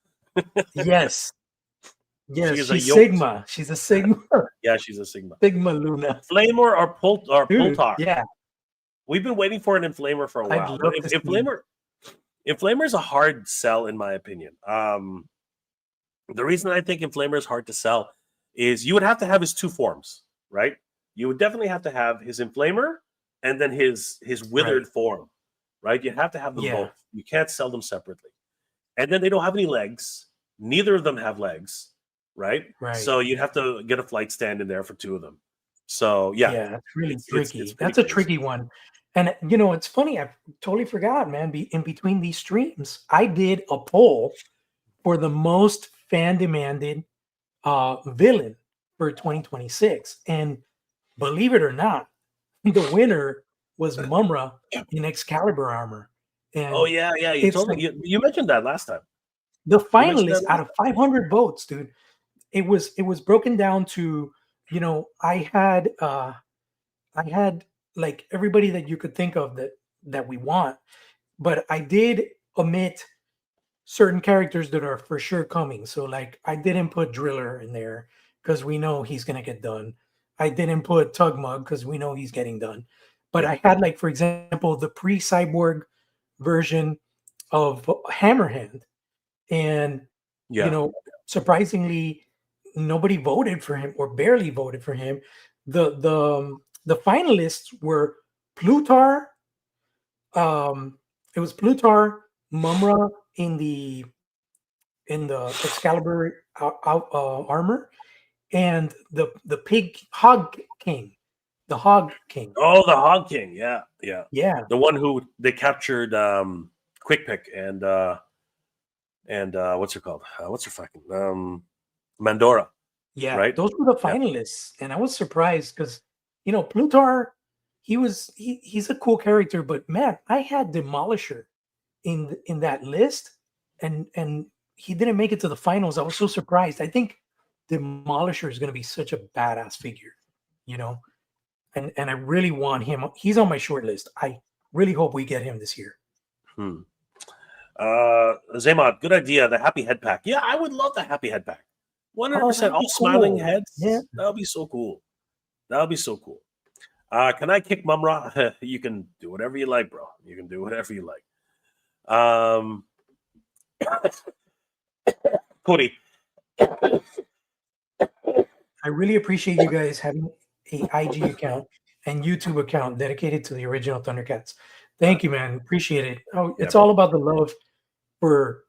Yes. She Yes, is a she's yoked. Sigma. She's a Sigma Yeah, she's a Sigma. Sigma Luna. Flamer or Dude, Pultar. yeah, We've been waiting for an Inflamer for a I'd while, but love to see. Inflamer is a hard sell in my opinion. The reason I think Inflamer is hard to sell is you would have to have his two forms, right? You would definitely have to have his Inflamer and then his Right. withered form, right? You have to have them Yeah, both. You can't sell them separately. And then they don't have any legs. Neither of them have legs, right? right. So you'd have to get a flight stand in there for two of them. So yeah, Yeah, that's really it's tricky. pretty That's a crazy. tricky one. And it's funny, I totally forgot, man. In between these streams, I did a poll for the most fan demanded villain for 2026. And believe it or not, the winner was Mumra in Excalibur armor. Oh And yeah, yeah. You it's told me like you mentioned that last time. the You mentioned finalists that out last of 500 votes, dude. It was broken down to, I had like everybody that you could think of that we want, but I did omit certain characters that are for sure coming. So like I didn't put Driller in there because we know he's gonna get done. I didn't put Tugmug because we know he's getting done. But time. I had, like, for example, the pre-cyborg version of Hammerhand, and you Yeah, know, surprisingly, nobody voted for him or barely voted for him. The finalists were Plutar. It was Plutar, Mumra in the Excalibur armor, and the pig hog king, the hog king. oh, the Hog King. Yeah, yeah. Yeah, The one who they captured Quick Pick and what's her called? What's her fucking Mandora, yeah, right? those were the Yeah. finalists, and I was surprised because Plutar, he's a cool character, but man, I had Demolisher in that list, and he didn't make it to the finals. I was so surprised. I think Demolisher is going to be such a badass figure, you know, and I really want him. He's on my short list. I really hope we get him this year. Hmm. Zaymod, good idea. The happy head pack. Yeah, I would love the happy head pack. Oh, 100%. that'd All be smiling cool. Yeah. heads. That would be so cool. That would be so cool. Can I kick Mumra? You can do whatever you like, bro. You can do whatever you like. Cody. I really appreciate you guys having a IG account and YouTube account dedicated to the original Thundercats. Uh, Thank you, man. Appreciate it. Oh, yeah, it's all brother. about the love for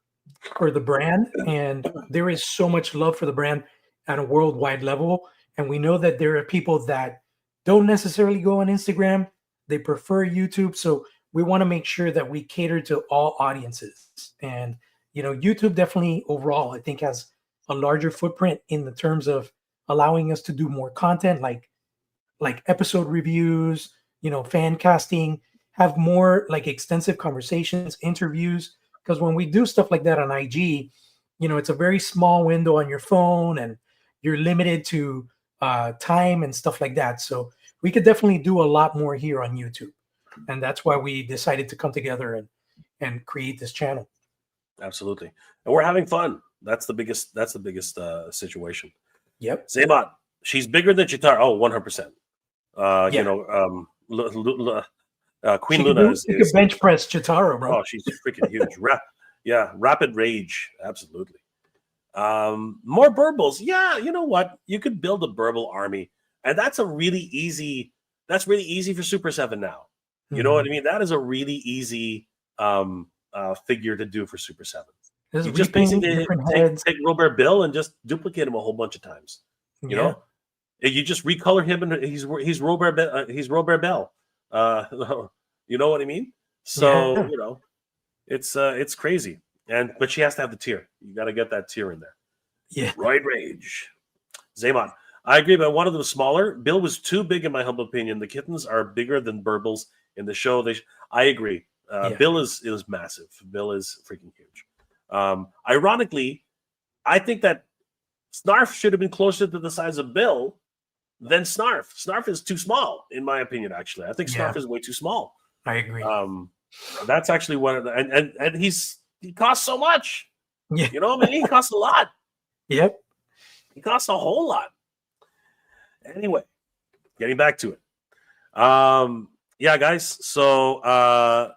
the brand, and there is so much love for the brand at a worldwide level. And we know that there are people that don't necessarily go on Instagram; they prefer YouTube. So we want to make sure that we cater to all audiences. And YouTube definitely overall, I think, has a larger footprint in the terms of allowing us to do more content, like episode reviews, fan casting, have more like extensive conversations, interviews. Because when we do stuff like that on IG, it's a very small window on your phone, and you're limited to time and stuff like that. So we could definitely do a lot more here on YouTube, and that's why we decided to come together and create this channel. Absolutely. And we're having fun. That's the biggest. Situation. Yep. Zaymod, she's bigger than Chitar. Oh, 100%. Yeah. Queen Luna She could bench press Chitaro, bro. oh, she's freaking huge. Rapid Rage, absolutely. More Burbles. Yeah, you know what? You could build a Burble army, and that's really easy for Super 7 now. You know what I mean? That is a really easy figure to do for Super 7. Just You just repaint basically different take heads. Robert Bill and just duplicate him a whole bunch of times. You know, you just recolor him, and he's Robert Bell. You know what I mean? So you know, it's crazy. But she has to have the tier. You got to get that tier in there. Yeah. Roid Rage. Zaymon. I agree, but one of them smaller. Bill was too big, in my humble opinion. The kittens are bigger than Burbles in the show. I agree. Bill is massive. Bill is freaking huge. Ironically, I think that Snarf should have been closer to the size of Bill than Snarf. Snarf is too small, in my opinion, actually. I think Snarf is way too small. I agree. That's actually one of the, and he costs so much. Yeah. You know what I mean? He costs a lot. Yep. He costs a whole lot. Anyway, getting back to it. Yeah, guys. So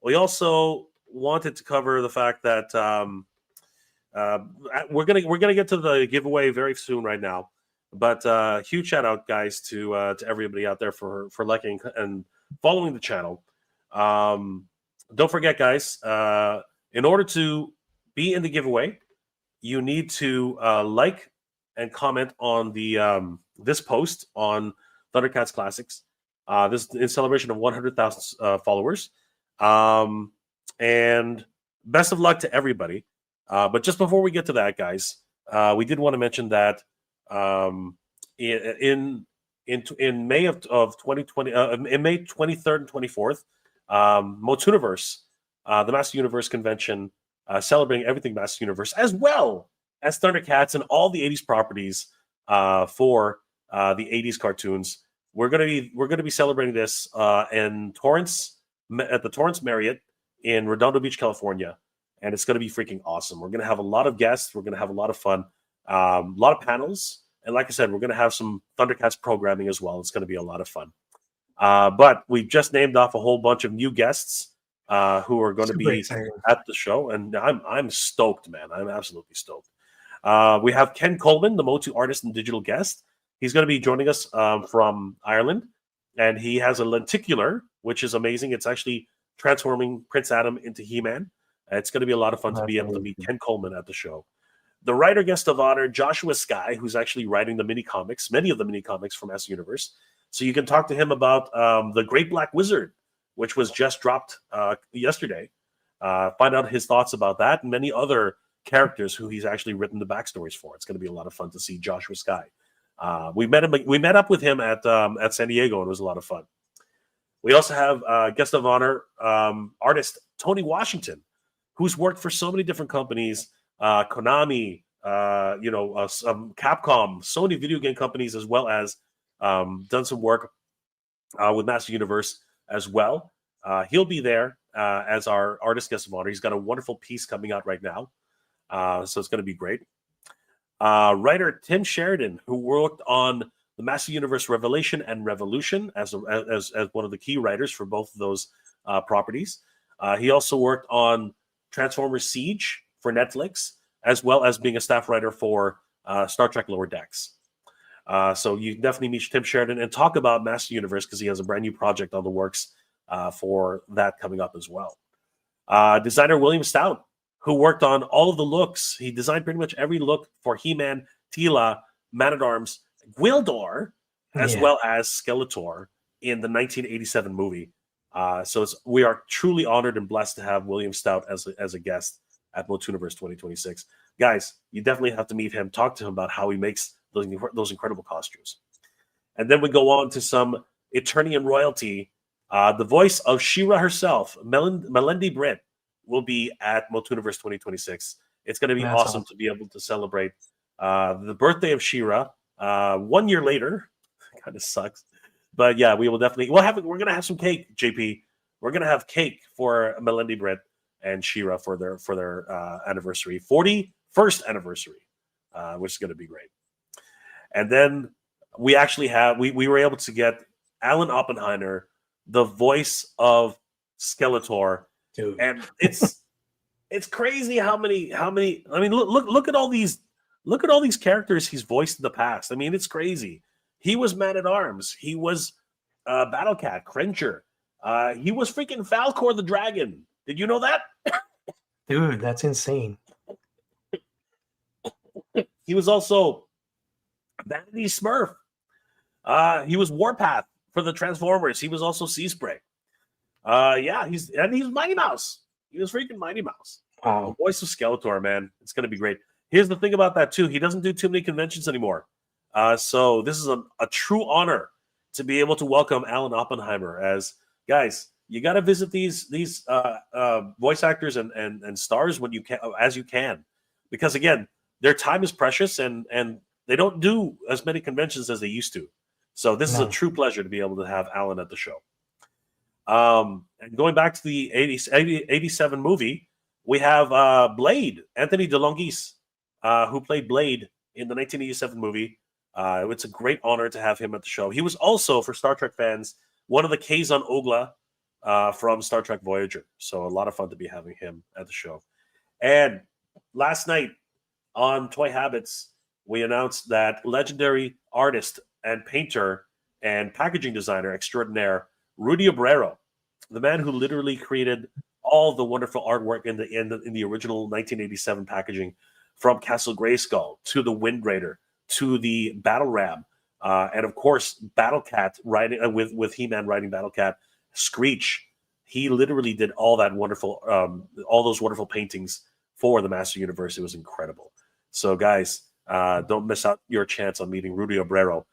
we also wanted to cover the fact that we're gonna get to the giveaway very soon right now. But huge shout out, guys, to everybody out there for liking and following the channel. Don't forget, guys, in order to be in the giveaway, you need to like and comment on the this post on Thundercats Classics. This is in celebration of 100,000 followers. And best of luck to everybody. But just before we get to that, guys, we did want to mention that in May of 2020, in May 23rd and 24th, Motuniverse, the Master Universe convention, celebrating everything Master Universe, as well as Thundercats and all the 80s properties for the 80s cartoons. We're gonna be celebrating this in Torrance, at the Torrance Marriott in Redondo Beach, California, and it's gonna be freaking awesome. We're gonna have a lot of guests. We're gonna have a lot of fun, a lot of panels, and like I said, we're gonna have some Thundercats programming as well. It's gonna be a lot of fun. But we've just named off a whole bunch of new guests who are going to be at the show, and I'm stoked, man. I'm absolutely stoked. We have Ken Coleman, the Motu artist and digital guest. He's going to be joining us from Ireland, and he has a lenticular, which is amazing. It's actually transforming Prince Adam into He-Man. It's going to be a lot of fun to be able to meet Ken Coleman at the show. The writer guest of honor, Joshua Sky, who's actually writing the mini comics, many of the mini comics from S Universe. So you can talk to him about the Great Black Wizard, which was just dropped yesterday. Find out his thoughts about that and many other characters who he's actually written the backstories for. It's going to be a lot of fun to see Joshua Sky. We met up with him at San Diego, and it was a lot of fun. We also have guest of honor, artist Tony Washington, who's worked for so many different companies, Konami, Capcom, Sony video game companies, as well as done some work with Master Universe as well. He'll be there as our artist guest of honor. He's got a wonderful piece coming out right now, so it's going to be great. Writer Tim Sheridan, who worked on the Master Universe Revelation and Revolution as one of the key writers for both of those properties. He also worked on Transformers Siege for Netflix, as well as being a staff writer for Star Trek Lower Decks. So you can definitely meet Tim Sheridan and talk about Master Universe, because he has a brand new project on the works for that coming up as well. Designer William Stout, who worked on all of the looks. He designed pretty much every look for He-Man, Teela, Man-at-Arms, Gwildor, as well as Skeletor in the 1987 movie. So we are truly honored and blessed to have William Stout as a guest at Motuniverse 2026. Guys, you definitely have to meet him, talk to him about how he makes those incredible costumes. And then we go on to some Eternian royalty. The voice of She-Ra herself, Melendi Britt, will be at Motuniverse 2026. It's going to be awesome to be able to celebrate the birthday of She-Ra 1 year later. Kind of sucks. But yeah, we will definitely, we're going to have some cake, JP. We're going to have cake for Melendi Britt and She-Ra for their anniversary, 41st anniversary, which is going to be great. And then we actually have, we were able to get Alan Oppenheimer, the voice of Skeletor, Dude. and it's crazy how many. I mean, look at all these characters he's voiced in the past. I mean, it's crazy. He was Man at Arms. He was Battle Cat, Cringer. He was freaking Falcor the Dragon. Did you know that? Dude, that's insane. He was also Vanity Smurf. He was Warpath for the Transformers. He was also Sea Spray. Yeah, he's Mighty Mouse. He was freaking Mighty Mouse. Wow. The voice of Skeletor, man. It's going to be great. Here's the thing about that, too. He doesn't do too many conventions anymore. So this is a true honor to be able to welcome Alan Oppenheimer as, guys, you got to visit these voice actors and stars when you can, as you can. Because, again, their time is precious and they don't do as many conventions as they used to. So this is a true pleasure to be able to have Alan at the show. And going back to the 87 movie, we have Blade, Anthony DeLongis, who played Blade in the 1987 movie. It's a great honor to have him at the show. He was also, for Star Trek fans, one of the Kazon Ogla from Star Trek Voyager. So a lot of fun to be having him at the show. And last night on Toy Habits, we announced that legendary artist and painter and packaging designer extraordinaire Rudy Obrero, the man who literally created all the wonderful artwork in the original 1987 packaging, from Castle Grayskull to the Wind Raider to the Battle Ram, and of course Battle Cat riding with He-Man riding Battle Cat, Screech. He literally did all that wonderful, all those wonderful paintings for the Master Universe. It was incredible. So guys, don't miss out your chance on meeting Rudy Obrero.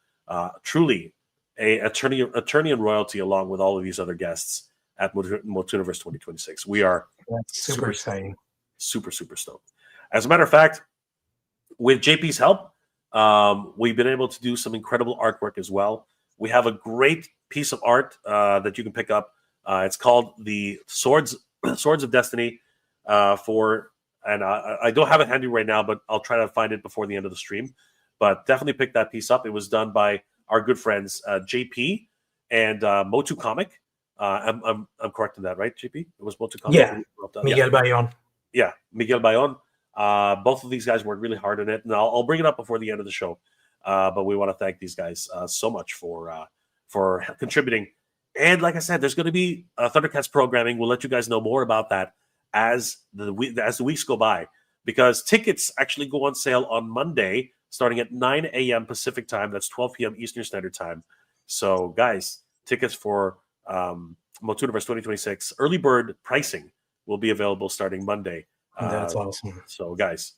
Truly a attorney and royalty, along with all of these other guests at Motuniverse 2026. We are super exciting. Super stoked. As a matter of fact, with JP's help, we've been able to do some incredible artwork as well. We have a great piece of art that you can pick up. It's called the Swords of Destiny. I don't have it handy right now, but I'll try to find it before the end of the stream. But definitely pick that piece up. It was done by our good friends JP and Motu Comic. I'm correct in that, right, JP? It was Motu Comic. Yeah, Miguel Bayon. Yeah, Miguel Bayon. Both of these guys worked really hard on it, and I'll bring it up before the end of the show. But we want to thank these guys so much for contributing. And like I said, there's going to be Thundercats programming. We'll let you guys know more about that as the weeks go by, because tickets actually go on sale on Monday, starting at 9 a.m. Pacific time. That's 12 p.m. Eastern Standard Time. So, guys, tickets for Motuniverse 2026 early bird pricing will be available starting Monday. That's awesome. So, guys,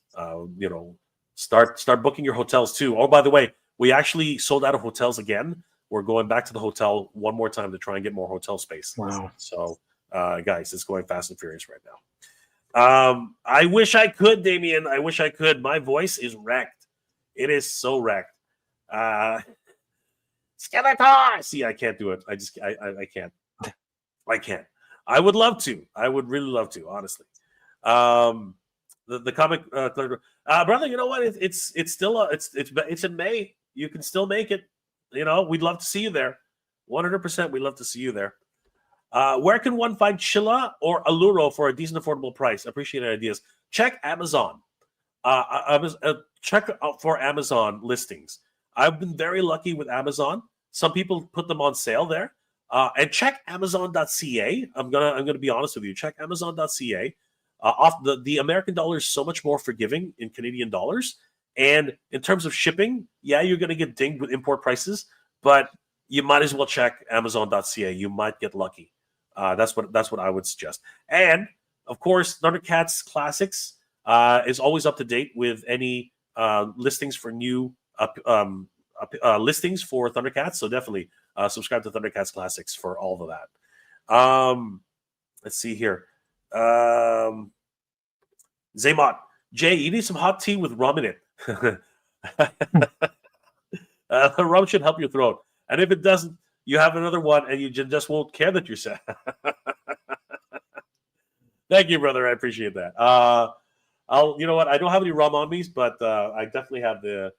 start booking your hotels too. Oh, by the way, we actually sold out of hotels again. We're going back to the hotel one more time to try and get more hotel space. Wow. So, guys, it's going fast and furious right now. I wish I could, Damien. I wish I could. My voice is wrecked. It is so wrecked. Skeletor! See, I can't do it. I can't. I can't. I would love to. I would really love to, honestly. The comic brother, you know what? It's still it's in May. You can still make it. We'd love to see you there. 100%. We'd love to see you there. Where can one find Chilla or Alluro for a decent, affordable price? Appreciate ideas. Check Amazon. Check out for Amazon listings. I've been very lucky with Amazon. Some people put them on sale there. And check Amazon.ca. I'm gonna be honest with you. Check Amazon.ca. Off the American dollar is so much more forgiving in Canadian dollars. And in terms of shipping, yeah, you're gonna get dinged with import prices, but you might as well check Amazon.ca. You might get lucky. That's what I would suggest. And of course, Thundercats Classics is always up to date with any listings for new listings for Thundercats. So definitely subscribe to Thundercats Classics for all of that. Let's see here. Zaymot, Jay, you need some hot tea with rum in it. Rum should help your throat. And if it doesn't, you have another one and you just won't care that you're sad. Thank you, brother. I appreciate that. You know what? I don't have any rum on me, but I definitely have the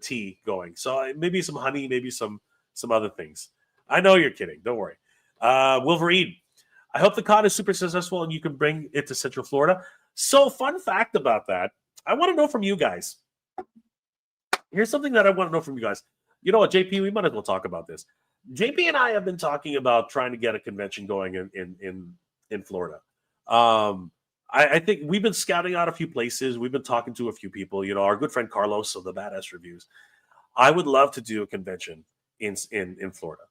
tea going. So maybe some honey, maybe some other things. I know you're kidding. Don't worry. Wolverine, I hope the con is super successful and you can bring it to Central Florida. So, fun fact about that, I want to know from you guys. Here's something that I want to know from you guys. You know what, JP, we might as well talk about this. JP and I have been talking about trying to get a convention going in Florida. I think we've been scouting out a few places. We've been talking to a few people. You know, our good friend Carlos of the Badass Reviews. I would love to do a convention in Florida.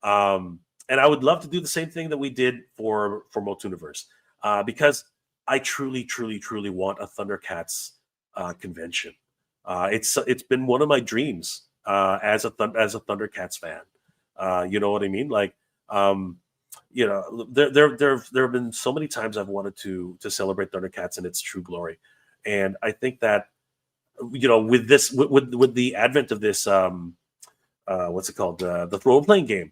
And I would love to do the same thing that we did for Motuniverse, because I truly, truly, truly want a Thundercats convention. It's been one of my dreams as a Thundercats fan. You know what I mean? Like, you know, there have been so many times I've wanted to celebrate Thundercats in its true glory, and I think that, you know, with this, with the advent of this, what's it called, the role playing game,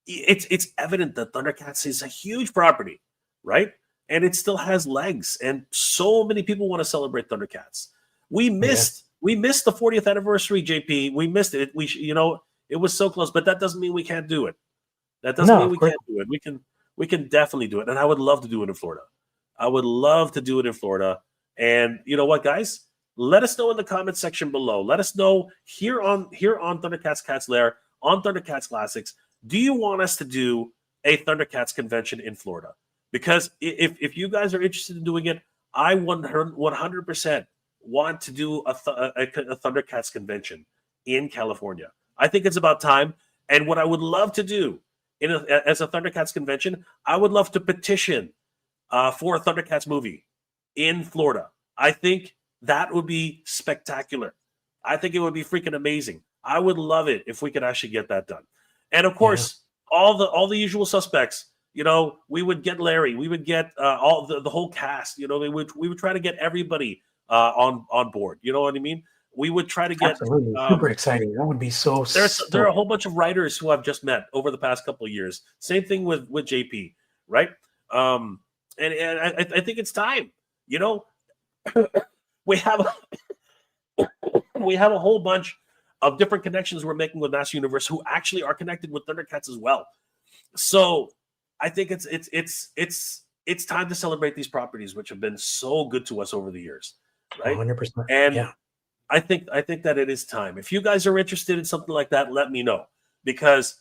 it's evident that Thundercats is a huge property, right? And it still has legs, and so many people want to celebrate Thundercats. We missed the 40th anniversary, JP. We missed it. You know, it was so close, but that doesn't mean we can't do it. That doesn't mean we can't do it. We can definitely do it, and I would love to do it in Florida. I would love to do it in Florida. And you know what, guys? Let us know in the comment section below. Let us know here on Thundercats Cat's Lair, on Thundercats Classics. Do you want us to do a Thundercats convention in Florida? Because if you guys are interested in doing it, I 100% want to do a Thundercats convention in California. I think it's about time. And what I would love to do as a Thundercats convention, I would love to petition for a Thundercats movie in Florida. I think that would be spectacular. I think it would be freaking amazing. I would love it if we could actually get that done. And of course, all the usual suspects. You know, we would get Larry. We would get all the whole cast. You know, we would try to get everybody on board. You know what I mean? We would try to get absolutely super exciting. That would be so. There are a whole bunch of writers who I've just met over the past couple of years. Same thing with JP, right? And I think it's time. You know, we have a whole bunch of different connections we're making with Master Universe who actually are connected with Thundercats as well. So I think it's time to celebrate these properties which have been so good to us over the years, right? 100%. And yeah. I think that it is time. If you guys are interested in something like that, let me know, because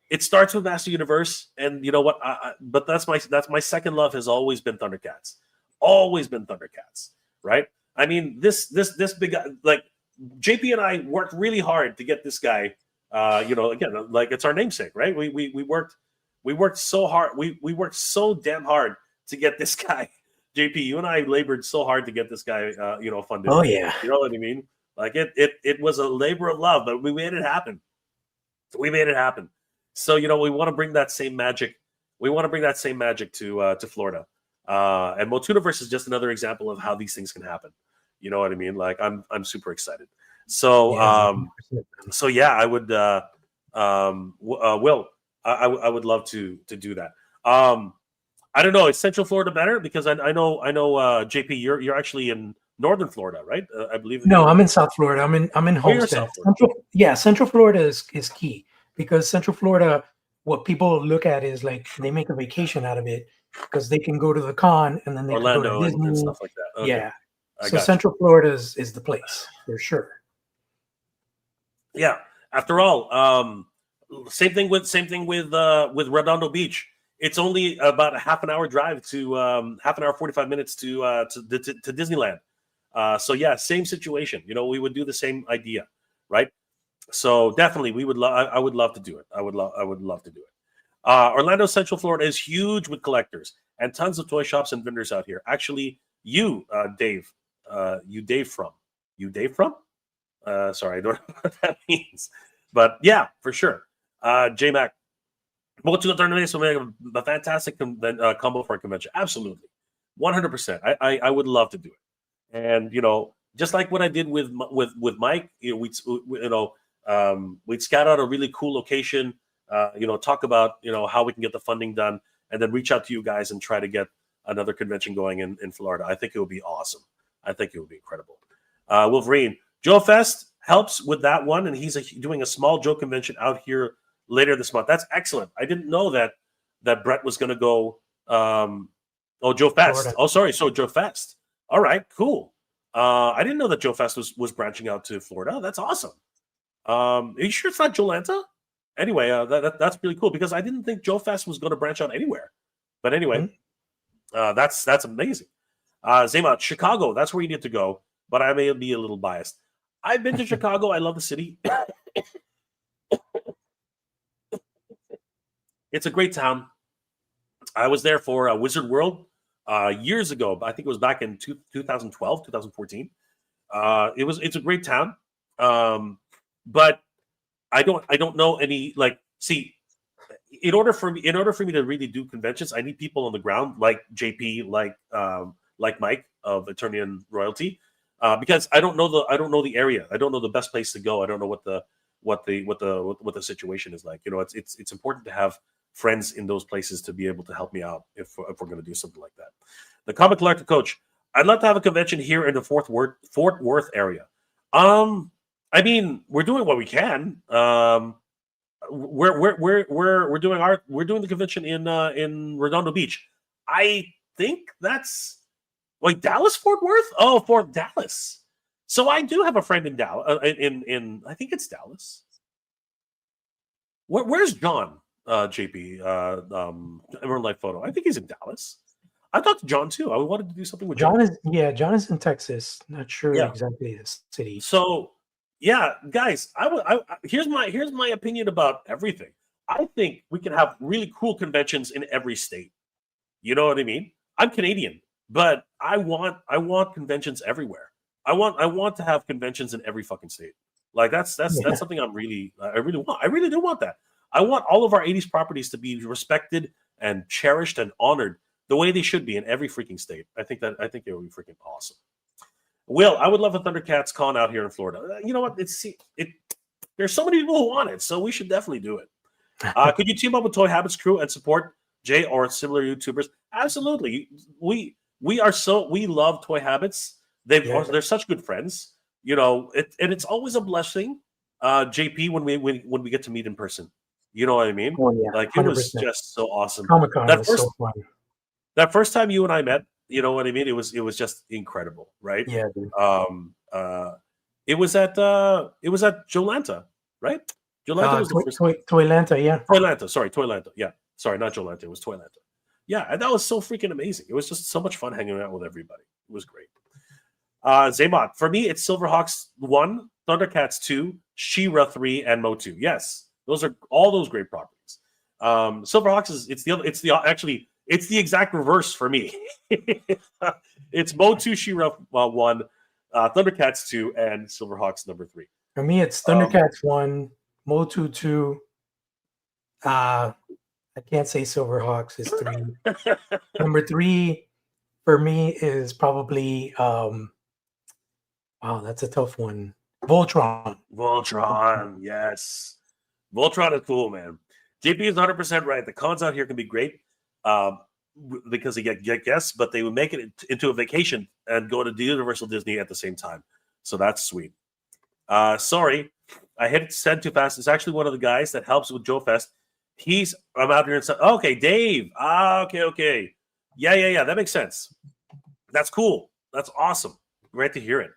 it starts with Master Universe, and you know what? But that's my second love has always been Thundercats, right? I mean, this big guy, like JP and I worked really hard to get this guy. You know, again, like it's our namesake, right? We worked so hard. We worked so damn hard to get this guy. JP, you and I labored so hard to get this guy, you know, funded. Oh yeah, you know what I mean. Like it was a labor of love, but we made it happen. So you know, we want to bring that same magic. We want to bring that same magic to Florida. And Motuniverse is just another example of how these things can happen. You know what I mean? Like I'm super excited. So so yeah, I would Will, I would love to do that. I don't know. Is Central Florida better? Because I know JP, you're actually in Northern Florida, right? I believe. No, I'm in South Florida. I'm in Homestead. Central Florida is key, because Central Florida, what people look at is like they make a vacation out of it because they can go to the con and then they Orlando can go to Disney and stuff like that. Okay. Yeah. So Central Florida is the place for sure. Yeah. After all, same thing with Redondo Beach. It's only about a half an hour drive to half an hour 45 minutes to Disneyland. So yeah, same situation. You know, we would do the same idea, right? So definitely, we would. I would love to do it. I would love to do it. Orlando, Central Florida is huge with collectors and tons of toy shops and vendors out here. Actually, Dave from? Sorry, I don't know what that means, but yeah, for sure. J Mac. We'll do a fantastic combo for a convention. Absolutely, 100%. I would love to do it, and you know, just like what I did with Mike, you know, we'd scout out a really cool location, you know, talk about, you know, how we can get the funding done, and then reach out to you guys and try to get another convention going in Florida. I think it would be awesome. I think it would be incredible. Wolverine, Joe Fest helps with that one, and he's doing a small Joe convention out here later this month. That's excellent. I didn't know that Brett was going to go. Joe Fest. Florida. Oh, sorry. So Joe Fest. All right, cool. I didn't know that Joe Fest was branching out to Florida. That's awesome. Are you sure it's not Jolanta? Anyway, that's really cool because I didn't think Joe Fest was going to branch out anywhere. But anyway, that's amazing. Zema, Chicago, that's where you need to go. But I may be a little biased. I've been to Chicago. I love the city. It's a great town. I was there for Wizard World years ago. I think it was back in 2012, 2014. It's a great town. But I don't know any see, in order for me to really do conventions, I need people on the ground like JP, like Mike of Attorney and Royalty, because I don't know the area. I don't know the best place to go. I don't know what the situation is like. It's important to have friends in those places to be able to help me out if we're going to do something like that. The Comic Collector Coach, I'd love to have a convention here in the Fort Worth area. I mean, we're doing what we can. We're doing the convention in Redondo Beach. I think that's like Dallas Fort Worth. Oh, Fort Dallas. So I do have a friend in Dallas. In I think it's Dallas. Where's John? JP, Emerald Life Photo. I think he's in Dallas. I talked to John too. I wanted to do something with John. John is in Texas. Not sure exactly the city. So, yeah, guys, here's my opinion about everything. I think we can have really cool conventions in every state. You know what I mean? I'm Canadian, but I want conventions everywhere. I want to have conventions in every fucking state. Like that's something I really want. I really do want that. I want all of our 80s properties to be respected and cherished and honored the way they should be in every freaking state. I think it would be freaking awesome. Will, I would love a Thundercats con out here in Florida. You know what? There's so many people who want it, so we should definitely do it. Could you team up with Toy Habits crew and support Jay or similar YouTubers? Absolutely. We love Toy Habits. They're such good friends. And it's always a blessing, JP, when we get to meet in person. You know what I mean? Oh, yeah, like 100%. It was just so awesome. Comic-Con was so fun. That first time you and I met, you know what I mean? It was just incredible, right? Yeah. Dude. It was at Jolanta, right? Jolanta was the first. Toylanta, yeah. Toylanta, sorry, Toylanta. Yeah. Sorry, not Jolanta, it was Toylanta. Yeah, and that was so freaking amazing. It was just so much fun hanging out with everybody. It was great. Zaymot, for me, it's Silverhawks 1, Thundercats 2, She-Ra 3, and Mo 2. Yes. Those are all those great properties. Silverhawks it's the exact reverse for me. It's Mo 2, She-Ra 1, Thundercats 2, and Silverhawks number 3. For me, it's Thundercats 1, Mo 2. I can't say Silverhawks is 3. Number 3 for me is probably wow, that's a tough one. Voltron, yes. Voltron is cool, man. JP is 100% right. The cons out here can be great because they get guests, but they would make it into a vacation and go to the Universal Disney at the same time. So that's sweet. Sorry, I hit send too fast. It's actually one of the guys that helps with Joe Fest. I'm out here and said, okay, Dave. Okay. Yeah. That makes sense. That's cool. That's awesome. Great to hear it.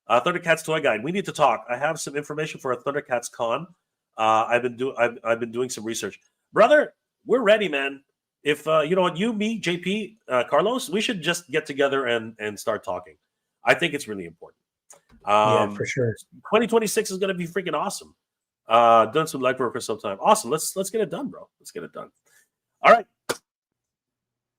Thundercats Toy Guide. We need to talk. I have some information for a Thundercats con. I've been doing some research, brother. We're ready, man. If you know what, you, me, JP, Carlos, we should just get together and start talking. I think it's really important. Yeah, for sure. 2026 is going to be freaking awesome. Done some legwork for some time. Awesome. Let's get it done, bro. Let's get it done. All right.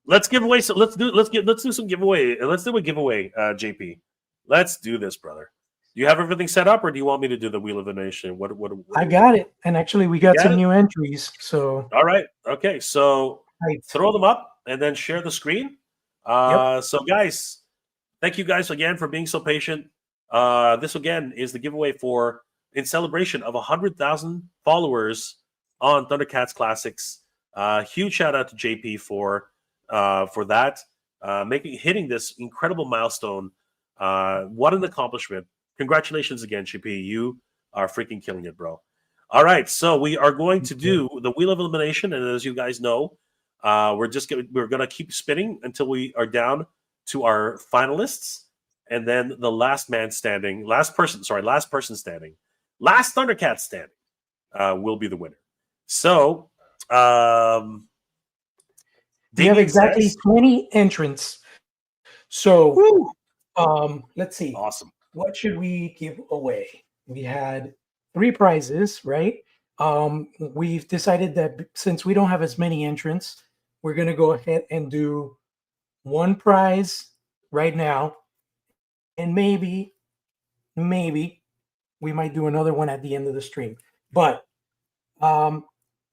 Let's give away. So let's do some giveaway. Let's do a giveaway, JP. Let's do this, brother. Do you have everything set up, or do you want me to do the Wheel of the Nation? What I got it. And actually, we got some new entries. So all right. Okay. So throw them up and then share the screen. So guys, thank you guys again for being so patient. This again is the giveaway in celebration of 100,000 followers on Thundercats Classics. Huge shout out to JP for that, hitting this incredible milestone. What an accomplishment. Congratulations again, JP. You are freaking killing it, bro. All right, so we are going to do the wheel of elimination, and as you guys know, we're gonna keep spinning until we are down to our finalists, and then the last person standing, last Thundercat standing, will be the winner. So, we have exactly says, 20 entrants. So, let's see. Awesome. What should we give away? We had 3 prizes, right? We've decided that since we don't have as many entrants, we're going to go ahead and do 1 prize right now, and maybe we might do another one at the end of the stream. But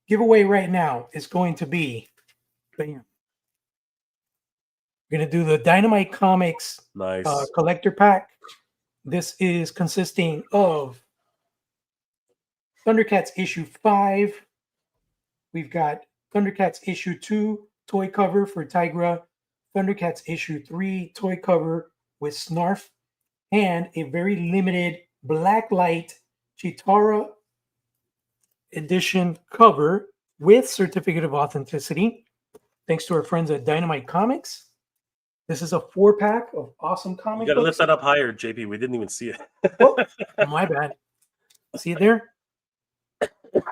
giveaway right now is going to be, bam. We're going to do the Dynamite Comics collector pack. This is consisting of Thundercats issue 5. We've got Thundercats issue 2 toy cover for Tigra, Thundercats issue 3 toy cover with Snarf, and a very limited Blacklight Chitara edition cover with certificate of authenticity, thanks to our friends at Dynamite Comics. This is a 4-pack of awesome comic books. You got to lift that up higher, JP. We didn't even see it. Oh, my bad. See it there?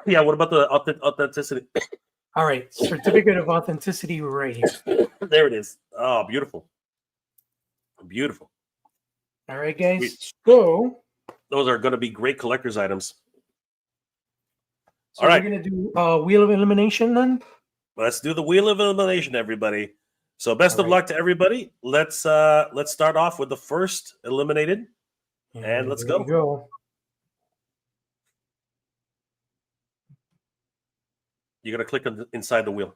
Yeah, what about the authenticity? All right, certificate of authenticity right here. There it is. Oh, beautiful. Beautiful. All right, guys. Sweet. So those are going to be great collector's items. So we're going to do Wheel of Elimination then? Let's do the Wheel of Elimination, everybody. So best of luck to everybody. Let's start off with the first eliminated, and let's go. You're going to click inside the wheel.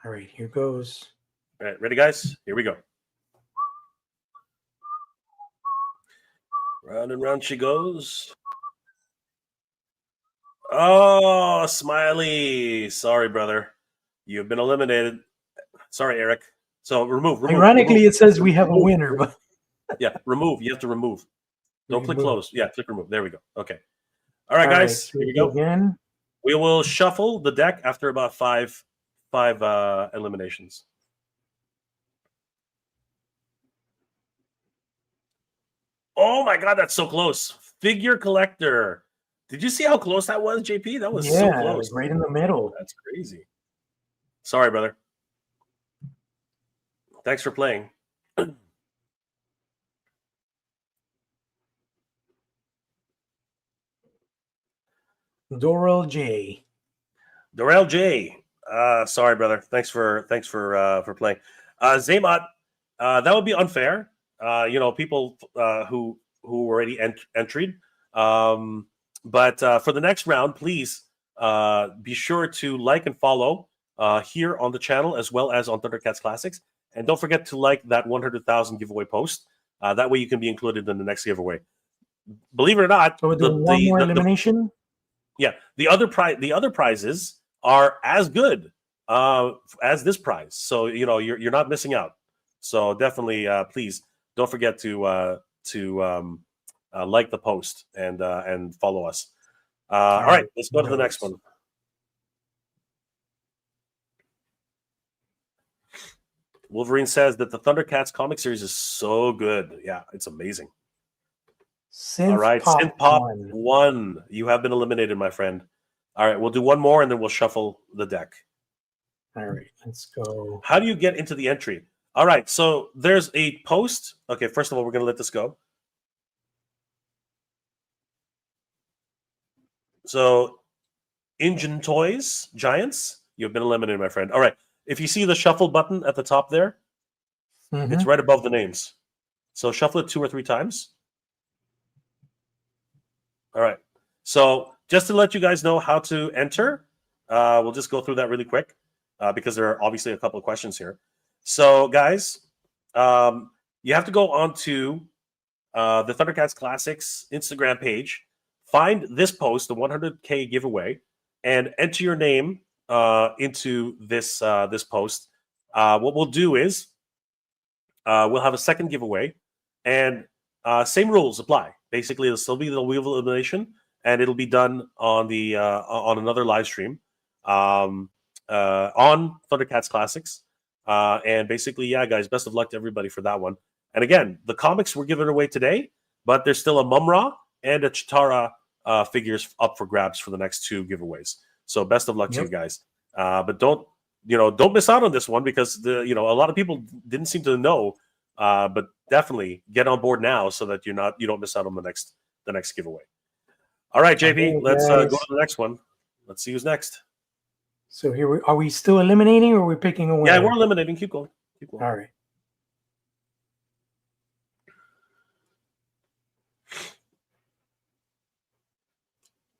All right, here goes. All right, ready, guys? Here we go. Round and round she goes. Oh, Smiley. Sorry, brother. You've been eliminated. Sorry, Eric. So remove. Ironically, it says we have a winner, but yeah, remove. You have to remove. Don't click close. Yeah, click remove. There we go. Okay. All right, guys. Here we go. Again. We will shuffle the deck after about five eliminations. Oh my God, that's so close. Figure collector. Did you see how close that was, JP? That was so close. Was right in the middle. That's crazy. Sorry, brother. Thanks for playing. Dorel J. Dorel J. Sorry, brother. Thanks for playing. Zaymot, that would be unfair. People who already entered. But for the next round, please be sure to like and follow here on the channel as well as on Thundercats Classics. And don't forget to like that 100,000 giveaway post. That way you can be included in the next giveaway. Believe it or not, so one more elimination. The other prizes are as good as this prize. So you're not missing out. So definitely, please don't forget to like the post and follow us. All right, let's go to the next one. Wolverine says that the Thundercats comic series is so good. Yeah, it's amazing. All right, Synth Pop 1. You have been eliminated, my friend. All right, we'll do one more and then we'll shuffle the deck. All right, let's go. How do you get into the entry? All right, so there's a post. Okay, first of all, we're going to let this go. So, Engine Toys, Giants, you've been eliminated, my friend. All right, if you see the shuffle button at the top there, it's right above the names. So shuffle it 2 or 3 times. All right. So just to let you guys know how to enter, we'll just go through that really quick because there are obviously a couple of questions here. So, guys, you have to go onto the Thundercats Classics Instagram page, find this post, the 100K giveaway, and enter your name into this post. What we'll do is we'll have a second giveaway, and same rules apply. Basically, it'll still be the wheel of elimination, and it'll be done on the on another live stream on Thundercats Classics. And basically, yeah, guys, best of luck to everybody for that one. And again, the comics were given away today, but there's still a Mumra and a Chitara figures up for grabs for the next 2 giveaways. So best of luck to you guys. But don't miss out on this one, because a lot of people didn't seem to know. But definitely get on board now so that you don't miss out on the next giveaway. All right, JP, let's go to the next one. Let's see who's next. So here are we still eliminating, or are we picking a winner? Yeah, we're eliminating. Keep going. All right.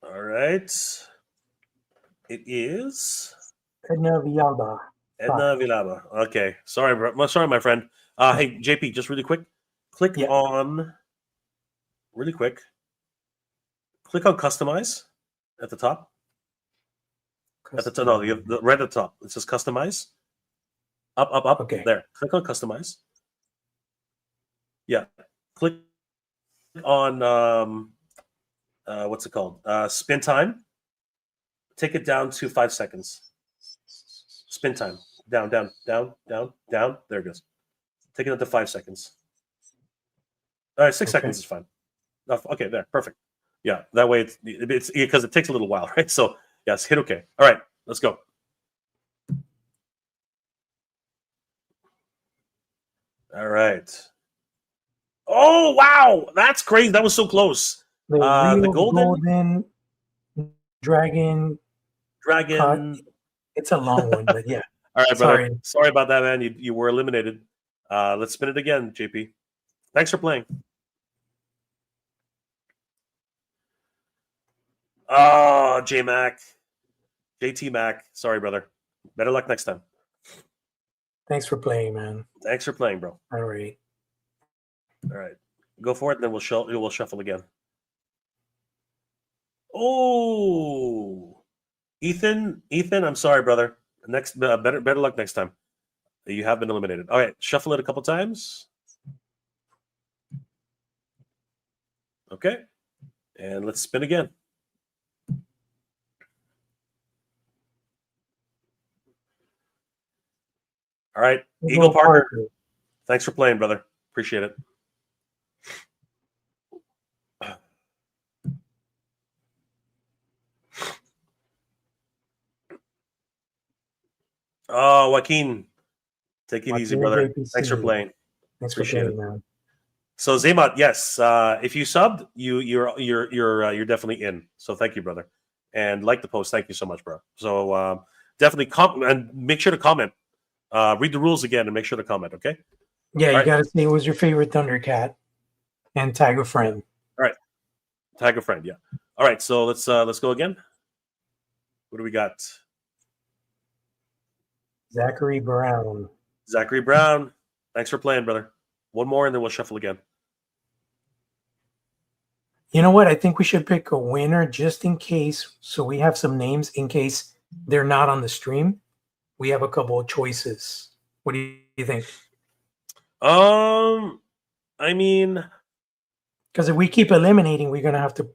All right. It is Edna Villalba. Edna Villalba. Okay. Sorry, my friend. Hey, JP, just really quick. Click on customize at the top. At the top, no, right at the top. It says customize. Up. Okay. There. Click on customize. Yeah. Click on what's it called? Spin time. Take it down to 5 seconds. Spin time. Down. There it goes. Take it up to 5 seconds. All right, 6 seconds is fine. Okay, there, perfect. Yeah, that way it's because it takes a little while, right? So yes, hit OK. All right, let's go. All right. Oh wow, that's crazy. That was so close. The golden dragon. It's a long one, but yeah. All right, brother. Sorry about that, man. You were eliminated. Let's spin it again, JP. Thanks for playing. Oh, JT Mac. Sorry, brother. Better luck next time. Thanks for playing, man. Thanks for playing, bro. All right. Go for it, and then we'll shuffle again. Oh, Ethan, I'm sorry, brother. Next, better luck next time. You have been eliminated. All right, shuffle it a couple times. Okay, and let's spin again. All right, Eagle Parker. Thanks for playing, brother. Appreciate it. Oh, Joaquin, take it easy, brother. Thanks for playing. Appreciate it, man. So Zaymot, yes, if you subbed, you're definitely in. So thank you, brother, and like the post. Thank you so much, bro. So definitely and make sure to comment. Read the rules again and make sure to comment. Okay. Yeah, you got to say it was your favorite Thundercat, and tag a friend. All right, tag a friend. Yeah. All right, so let's go again. What do we got? Zachary Brown. Thanks for playing, brother. One more, and then we'll shuffle again. You know what? I think we should pick a winner just in case, so we have some names in case they're not on the stream. We have a couple of choices. What do you think? I mean, because if we keep eliminating, we're gonna have to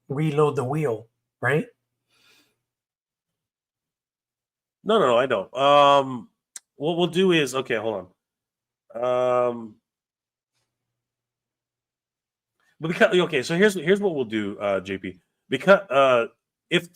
reload the wheel, right? No, I don't. What we'll do is, okay, hold on. But because so here's what we'll do, JP. Because if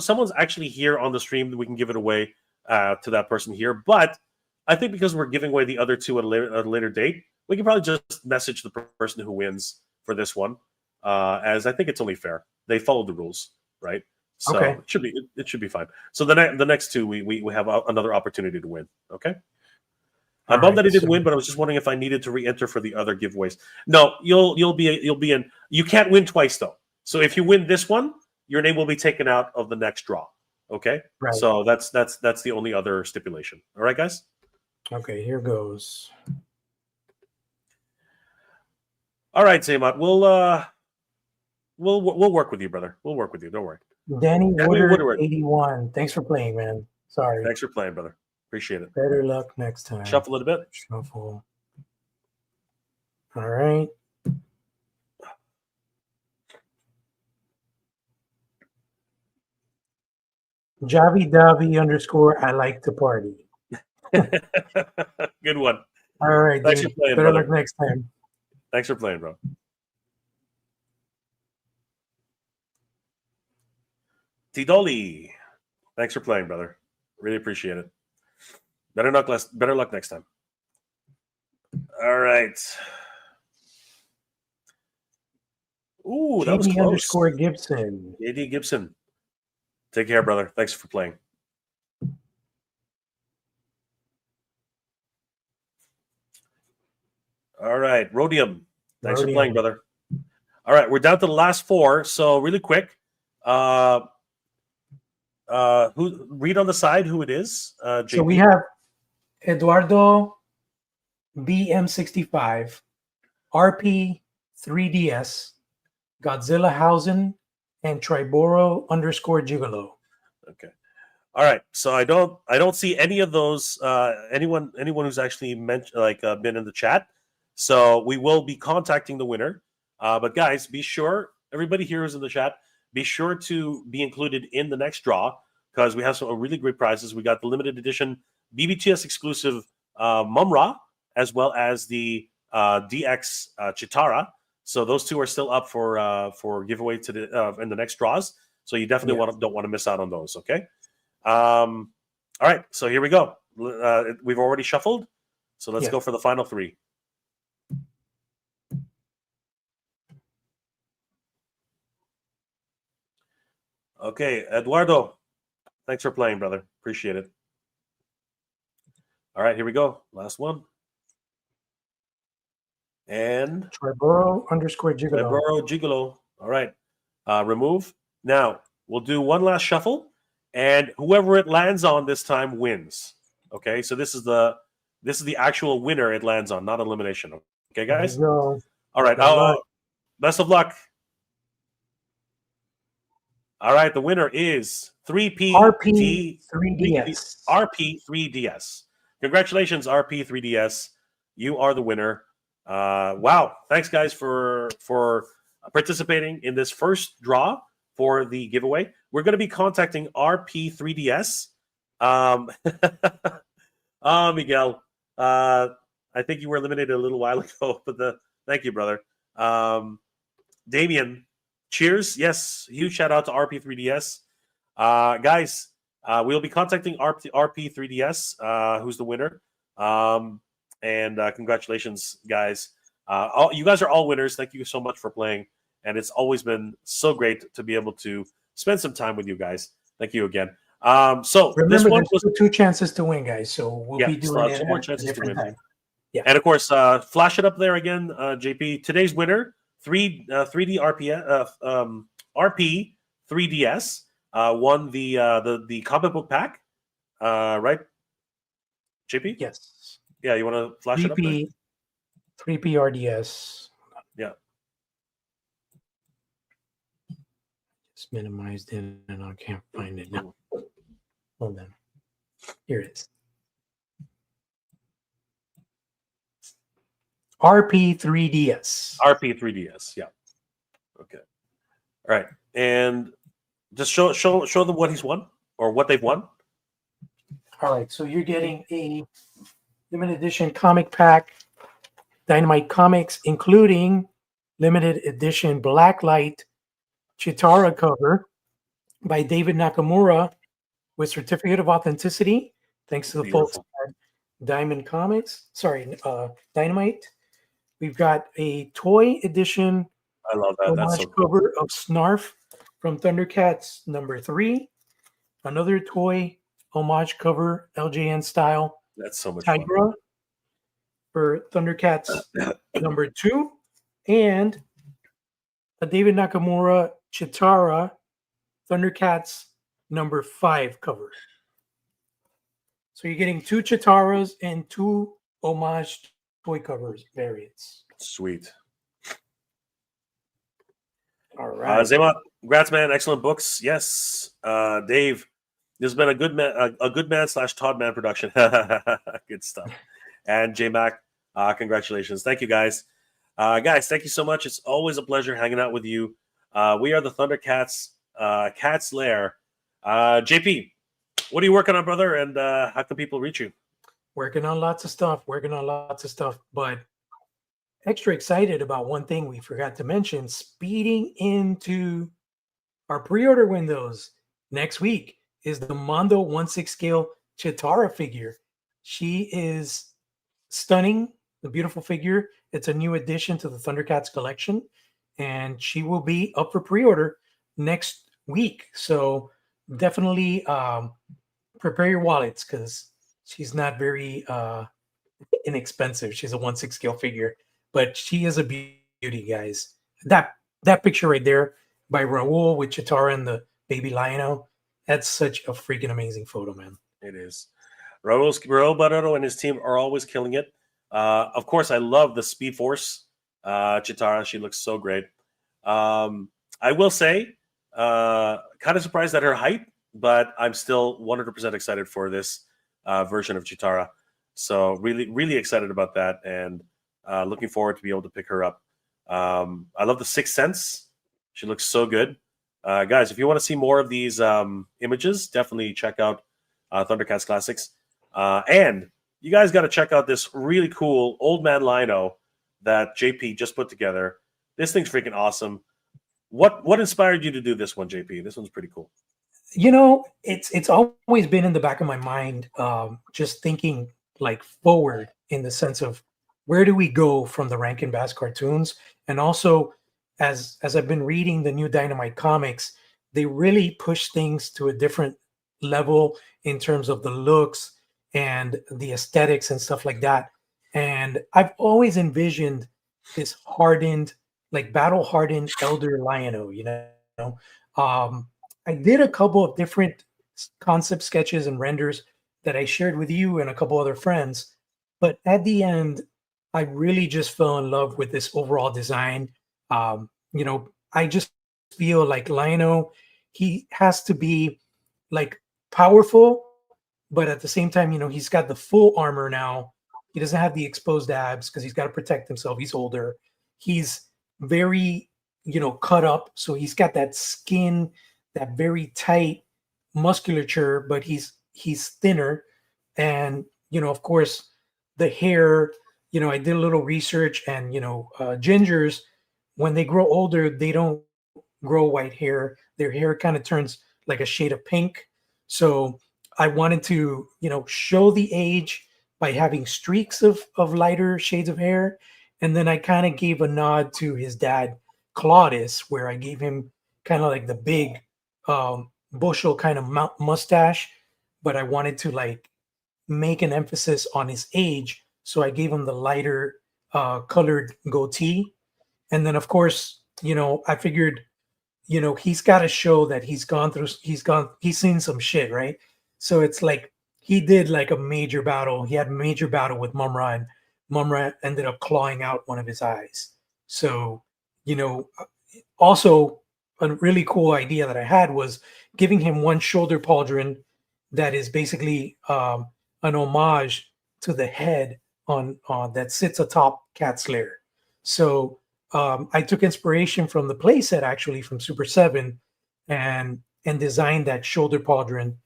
someone's actually here on the stream, we can give it away to that person here. But I think because we're giving away the other two at a later date, we can probably just message the person who wins for this one, as I think it's only fair. They followed the rules, right? So it should be fine. So the next two we have another opportunity to win. Okay. I'm bummed that he didn't win, but I was just wondering if I needed to re-enter for the other giveaways. No, you'll be in. You can't win twice though. So if you win this one, your name will be taken out of the next draw. Okay. Right. So that's the only other stipulation. All right, guys. Okay, here goes. All right, Zaymot. We'll work with you, brother. We'll work with you. Don't worry. Danny Woodward 81. Thanks for playing, man. Sorry. Thanks for playing, brother. Appreciate it. Better luck next time. Shuffle it a bit. Shuffle. All right. Javi Davi _ I like to party. Good one. All right, Thanks dude. for playing, Better brother. luck next time. Thanks for playing, bro. Tidoli. Thanks for playing, brother. Really appreciate it. Better luck next time. All right. Ooh, that was JD close. _ Gibson. JD Gibson. Take care, brother. Thanks for playing. All right. Rhodium. Thanks for playing, brother. All right. We're down to the last four. So really quick. Who read on the side who it is? JP. So we have Eduardo BM65, RP 3DS, Godzilla Hausen, and Triboro _ Gigolo. Okay. All right. So I don't see any of those anyone who's actually been in the chat. So we will be contacting the winner. But guys, be sure everybody here who's in the chat, be sure to be included in the next draw because we have some really great prizes. We got the limited edition BBTS exclusive Mumra as well as the DX Chitara. So those two are still up for giveaway in the next draws. So you definitely don't want to miss out on those. Okay. All right. So here we go. We've already shuffled. So let's go for the final three. Okay, Eduardo. Thanks for playing, brother. Appreciate it. All right, here we go. Last one. And Triboro _ Gigolo. Triboro Gigolo. All right. Remove. Now we'll do one last shuffle, and whoever it lands on this time wins. Okay, so this is the actual winner it lands on, not elimination. Okay, guys. All right. Best of luck. All right, the winner is 3P RP 3DS. RP 3DS. Congratulations, RP 3DS. You are the winner. Wow. Thanks, guys, for participating in this first draw for the giveaway. We're going to be contacting RP 3DS. Miguel, I think you were eliminated a little while ago, but thank you, brother. Damien, cheers. Yes, huge shout out to RP3DS. Guys, we'll be contacting RP3DS, who's the winner. And congratulations, guys. You guys are all winners. Thank you so much for playing. And it's always been so great to be able to spend some time with you guys. Thank you again. So remember, this one was 2 chances to win, guys. So we'll be doing it 2 more chances to win. Time. Yeah. And of course, flash it up there again, JP. Today's winner, 3D RP 3DS, won the comic book pack, right? JP? Yes. Yeah, you want to flash it up there? 3P RDS. Yeah. Just minimized it and I can't find it now. Hold on. Here it is. RP3DS. RP3DS, yeah. Okay. All right. And just show them what he's won or what they've won. All right. So you're getting a limited edition comic pack, Dynamite Comics, including limited edition Blacklight Chitara cover by David Nakamura with certificate of authenticity. Thanks to the folks at Dynamite. We've got a toy edition. I love that. That's so cool. Cover of Snarf from Thundercats #3. Another toy homage cover, LJN style. That's so much Tigra fun. For Thundercats #2, and a David Nakamura Chitara Thundercats #5 cover. So you're getting 2 Chitaras and 2 homage toy covers variants. Sweet. All right. Zema, congrats, man. Excellent books. Yes. Dave, this has been a good man / Todd man production. Good stuff. And J Mac, congratulations. Thank you, guys. Guys, thank you so much. It's always a pleasure hanging out with you. We are the Thundercats Cat's Lair. JP, what are you working on, brother? And how can people reach you? Working on lots of stuff, but extra excited about one thing we forgot to mention, speeding into our pre-order windows next week is the Mondo 1/6 scale Chitara figure. She is stunning, the beautiful figure. It's a new addition to the Thundercats collection, and she will be up for pre-order next week. So definitely prepare your wallets because she's not very inexpensive. She's a 1/6 scale figure, but she is a beauty, guys. That picture right there by Raul with Chitara and the baby Lionel, that's such a freaking amazing photo, man. It is. Raul Barrero and his team are always killing it. Of course, I love the Speed Force Chitara. She looks so great. I will say, kind of surprised at her height, but I'm still 100% excited for this version of Chitara. So really, really excited about that, and looking forward to be able to pick her up. I love the Sixth Sense. She looks so good. Guys, if you want to see more of these images, definitely check out Thundercats Classics. And you guys got to check out this really cool Old Man Lino that JP just put together. This thing's freaking awesome. What inspired you to do this one, JP? This one's pretty cool. You know, it's always been in the back of my mind, just thinking like forward in the sense of where do we go from the Rankin Bass cartoons, and also as I've been reading the new Dynamite comics, they really push things to a different level in terms of the looks and the aesthetics and stuff like that. And I've always envisioned this hardened, like battle hardened elder Lion-O, you know. I did a couple of different concept sketches and renders that I shared with you and a couple other friends. But at the end, I really just fell in love with this overall design. You know, I just feel like Lionel, he has to be like powerful, but at the same time, you know, he's got the full armor now. He doesn't have the exposed abs because he's got to protect himself. He's older. He's very, you know, cut up. So he's got that skin, that very tight musculature, but he's thinner. And, you know, of course, the hair, you know, I did a little research, and, you know, gingers, when they grow older, they don't grow white hair. Their hair kind of turns like a shade of pink. So I wanted to, you know, show the age by having streaks of lighter shades of hair. And then I kind of gave a nod to his dad, Claudius, where I gave him kind of like the big bushel kind of mustache, but I wanted to like make an emphasis on his age. So I gave him the lighter colored goatee. And then, of course, you know, I figured, you know, he's got to show that he's seen some shit, right? So it's like he did like a major battle. He had a major battle with Mumra, and Mumra ended up clawing out one of his eyes. So, you know, also a really cool idea that I had was giving him one shoulder pauldron that is basically an homage to the head on that sits atop Cat's lair. So I took inspiration from the playset, actually, from Super 7, and designed that shoulder pauldron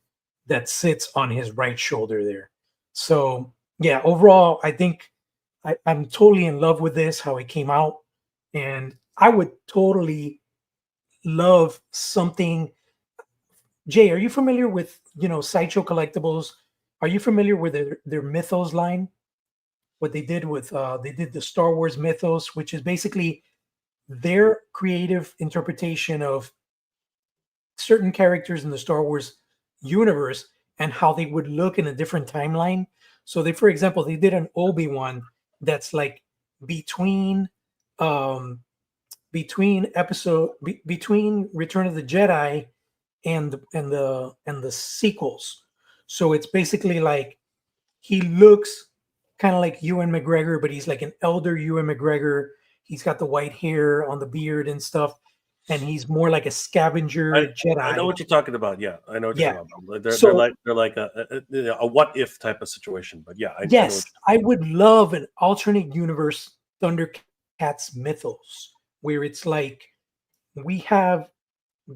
that sits on his right shoulder there. So yeah, overall, I think I'm totally in love with this, how it came out. And I would totally love something. Jay, are you familiar with, you know, Sideshow Collectibles? Are you familiar with their Mythos line? What they did with they did the Star Wars Mythos, which is basically their creative interpretation of certain characters in the Star Wars universe and how they would look in a different timeline. So they, for example, they did an Obi-Wan that's like between between Return of the Jedi and the sequels. So it's basically like he looks kind of like Ewan McGregor, but he's like an elder Ewan McGregor. He's got the white hair on the beard and stuff, and he's more like a scavenger Jedi. I know what you're talking about. Yeah, I know what you're talking about. They're like a what if type of situation. But yeah, yes, I would love an alternate universe Thundercats mythos where it's like we have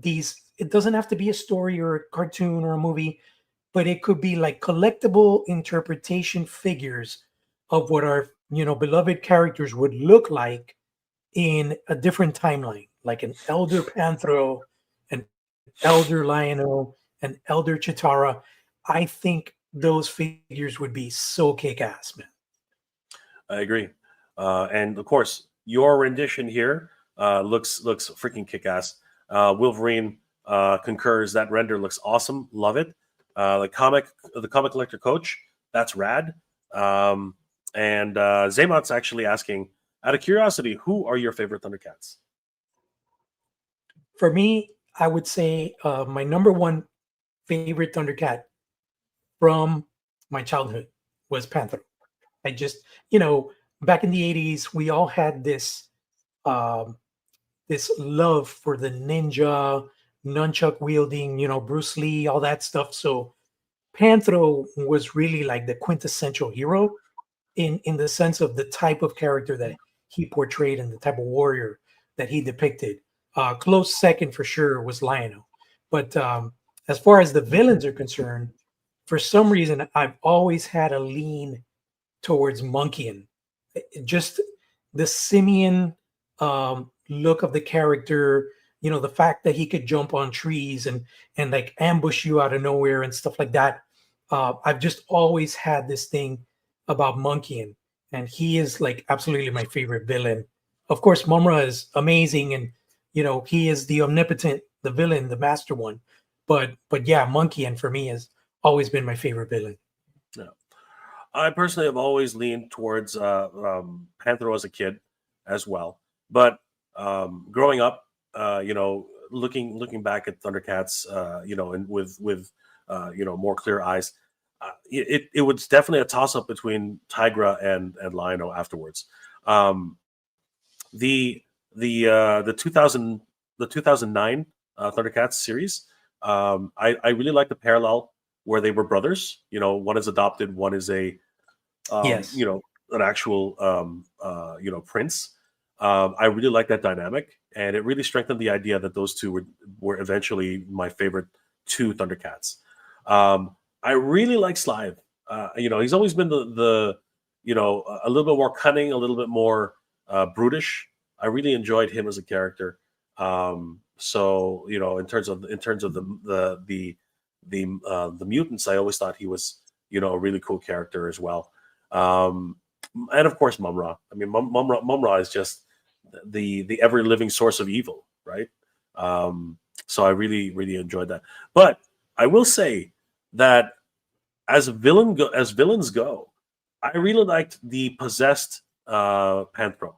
these. It doesn't have to be a story or a cartoon or a movie, but it could be like collectible interpretation figures of what our beloved characters would look like in a different timeline, like an elder Panthro, an elder Lionel, an elder Chitara. I think those figures would be so kick-ass, man. I agree. And of course, your rendition here looks freaking kick-ass. Wolverine concurs. That render looks awesome. Love it. The comic collector coach, that's rad. And Zaymot's actually asking, out of curiosity, who are your favorite Thundercats? For me, I would say my number one favorite Thundercat from my childhood was Panther. I just, back in the 80s, we all had this this love for the ninja, nunchuck wielding, Bruce Lee, all that stuff. So Panthro was really like the quintessential hero in the sense of the type of character that he portrayed and the type of warrior that he depicted. Close second for sure was Lionel. But as far as the villains are concerned, for some reason, I've always had a lean towards Monkeyan. Just the simian look of the character, the fact that he could jump on trees and like ambush you out of nowhere and stuff like that. I've just always had this thing about Monkeyan, and he is like absolutely my favorite villain. Of course, Mumra is amazing, and he is the omnipotent, the villain, the master one. But yeah, Monkeyan for me has always been my favorite villain. Yeah. I personally have always leaned towards Panthro as a kid as well. But growing up, looking back at Thundercats, and with more clear eyes, it was definitely a toss up between Tigra and Lionel afterwards. The 2009 Thundercats series, I really like the parallel where they were brothers. One is adopted, one is a Yes. an actual prince. I really like that dynamic, and it really strengthened the idea that those two were eventually my favorite two Thundercats. I really like Slive. He's always been the a little bit more cunning, a little bit more brutish. I really enjoyed him as a character. So in terms of the mutants, I always thought he was a really cool character as well. And of course Mumra. I mean, Mumra is just the ever living source of evil, right? So I really enjoyed that. But I will say that as villains go, I really liked the possessed Panthro.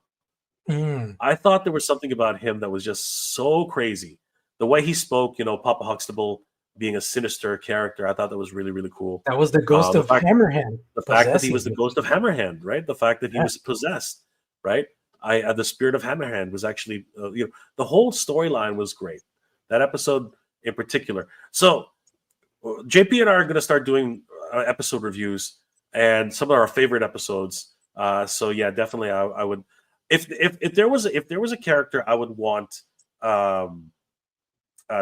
I thought there was something about him that was just so crazy. The way he spoke, Papa Huxtable being a sinister character, I thought that was really cool. That was the ghost of Hammerhand. The fact that he was the ghost of Hammerhand, right? The fact that he was possessed, right? The spirit of Hammerhand was actually, the whole storyline was great. That episode in particular. So JP and I are going to start doing episode reviews and some of our favorite episodes. So yeah, definitely, I would. If there was a character I would want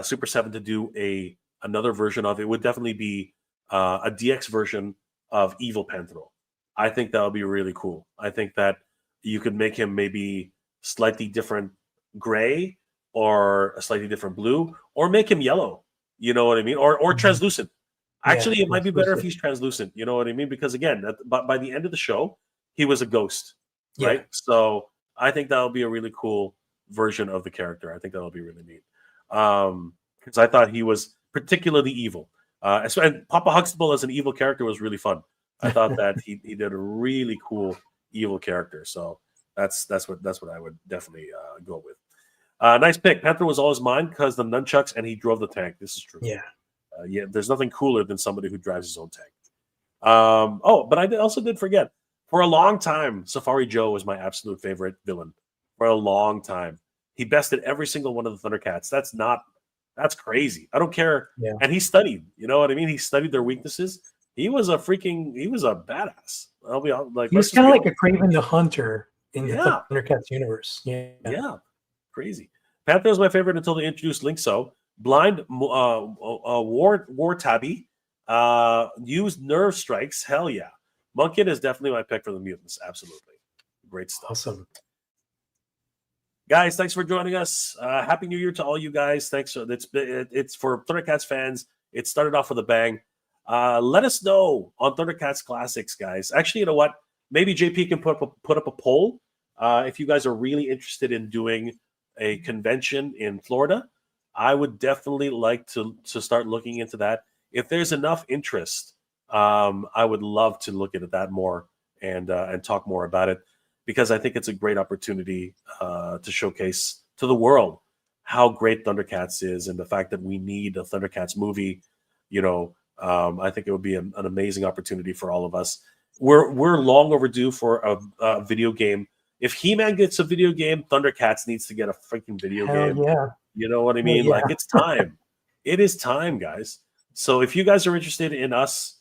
Super 7 to do another version of, it would definitely be a DX version of Evil Panthro. I think that would be really cool. I think that you could make him maybe slightly different gray or a slightly different blue, or make him yellow. You know what I mean? Or translucent. Actually, it might be better if he's translucent. You know what I mean? Because again, by the end of the show, he was a ghost, right? So I think that would be a really cool version of the character. I think that would be really neat. Because I thought he was particularly evil. And Papa Huxtable as an evil character was really fun. I thought that he did a really cool evil character. So that's what I would definitely go with. Nice pick. Panther was always mine because the nunchucks and he drove the tank. This is true. Yeah. There's nothing cooler than somebody who drives his own tank. But I also did forget. For a long time, Safari Joe was my absolute favorite villain. For a long time. He bested every single one of the Thundercats. That's crazy. I don't care. Yeah. And he studied. You know what I mean? He studied their weaknesses. He was a badass. I'll be like, he was kind of like a Kraven the Hunter in the Thundercats universe. Yeah. Crazy. Panther was my favorite until they introduced Link-So. Blind War Tabby. Use Nerve Strikes. Hell yeah. Monkin is definitely my pick for the mutants. Absolutely. Great stuff. Awesome. Guys, thanks for joining us. Happy New Year to all you guys. Thanks. It's for Thundercats fans. It started off with a bang. Let us know on Thundercats Classics, guys. Actually, you know what? Maybe JP can put up a poll if you guys are really interested in doing a convention in Florida. I would definitely like to start looking into that. If there's enough interest, I would love to look into that more and talk more about it, because I think it's a great opportunity to showcase to the world how great Thundercats is, and the fact that we need a Thundercats movie. You know, I think it would be an amazing opportunity for all of us. We're long overdue for a video game. If He-Man gets a video game, Thundercats needs to get a freaking video game. Yeah. You know what I mean? Yeah. Like, it's time. It is time, guys. So if you guys are interested in us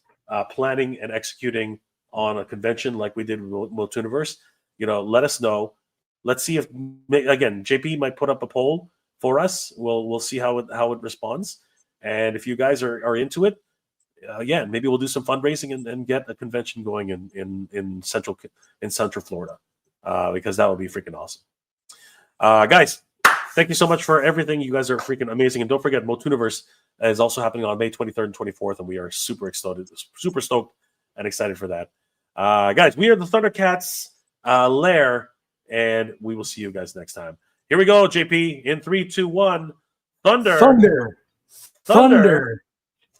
planning and executing on a convention like we did with Multiverse, you know, let us know. Let's see if, again, JP might put up a poll for us. We'll see how it responds. And if you guys are into it, yeah, maybe we'll do some fundraising and get a convention going in Central Florida, because that would be freaking awesome. Guys, thank you so much for everything. You guys are freaking amazing. And don't forget, Multiverse is also happening on May 23rd and 24th, and we are super stoked and excited for that. Guys, we are the Thundercats Lair, and we will see you guys next time. Here we go, JP. In 3, 2, 1. Thunder. Thunder. Thunder.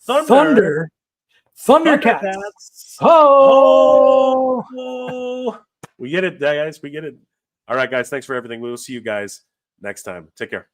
Thunder. Thundercats. Oh! We get it, guys. We get it. All right, guys. Thanks for everything. We will see you guys next time. Take care.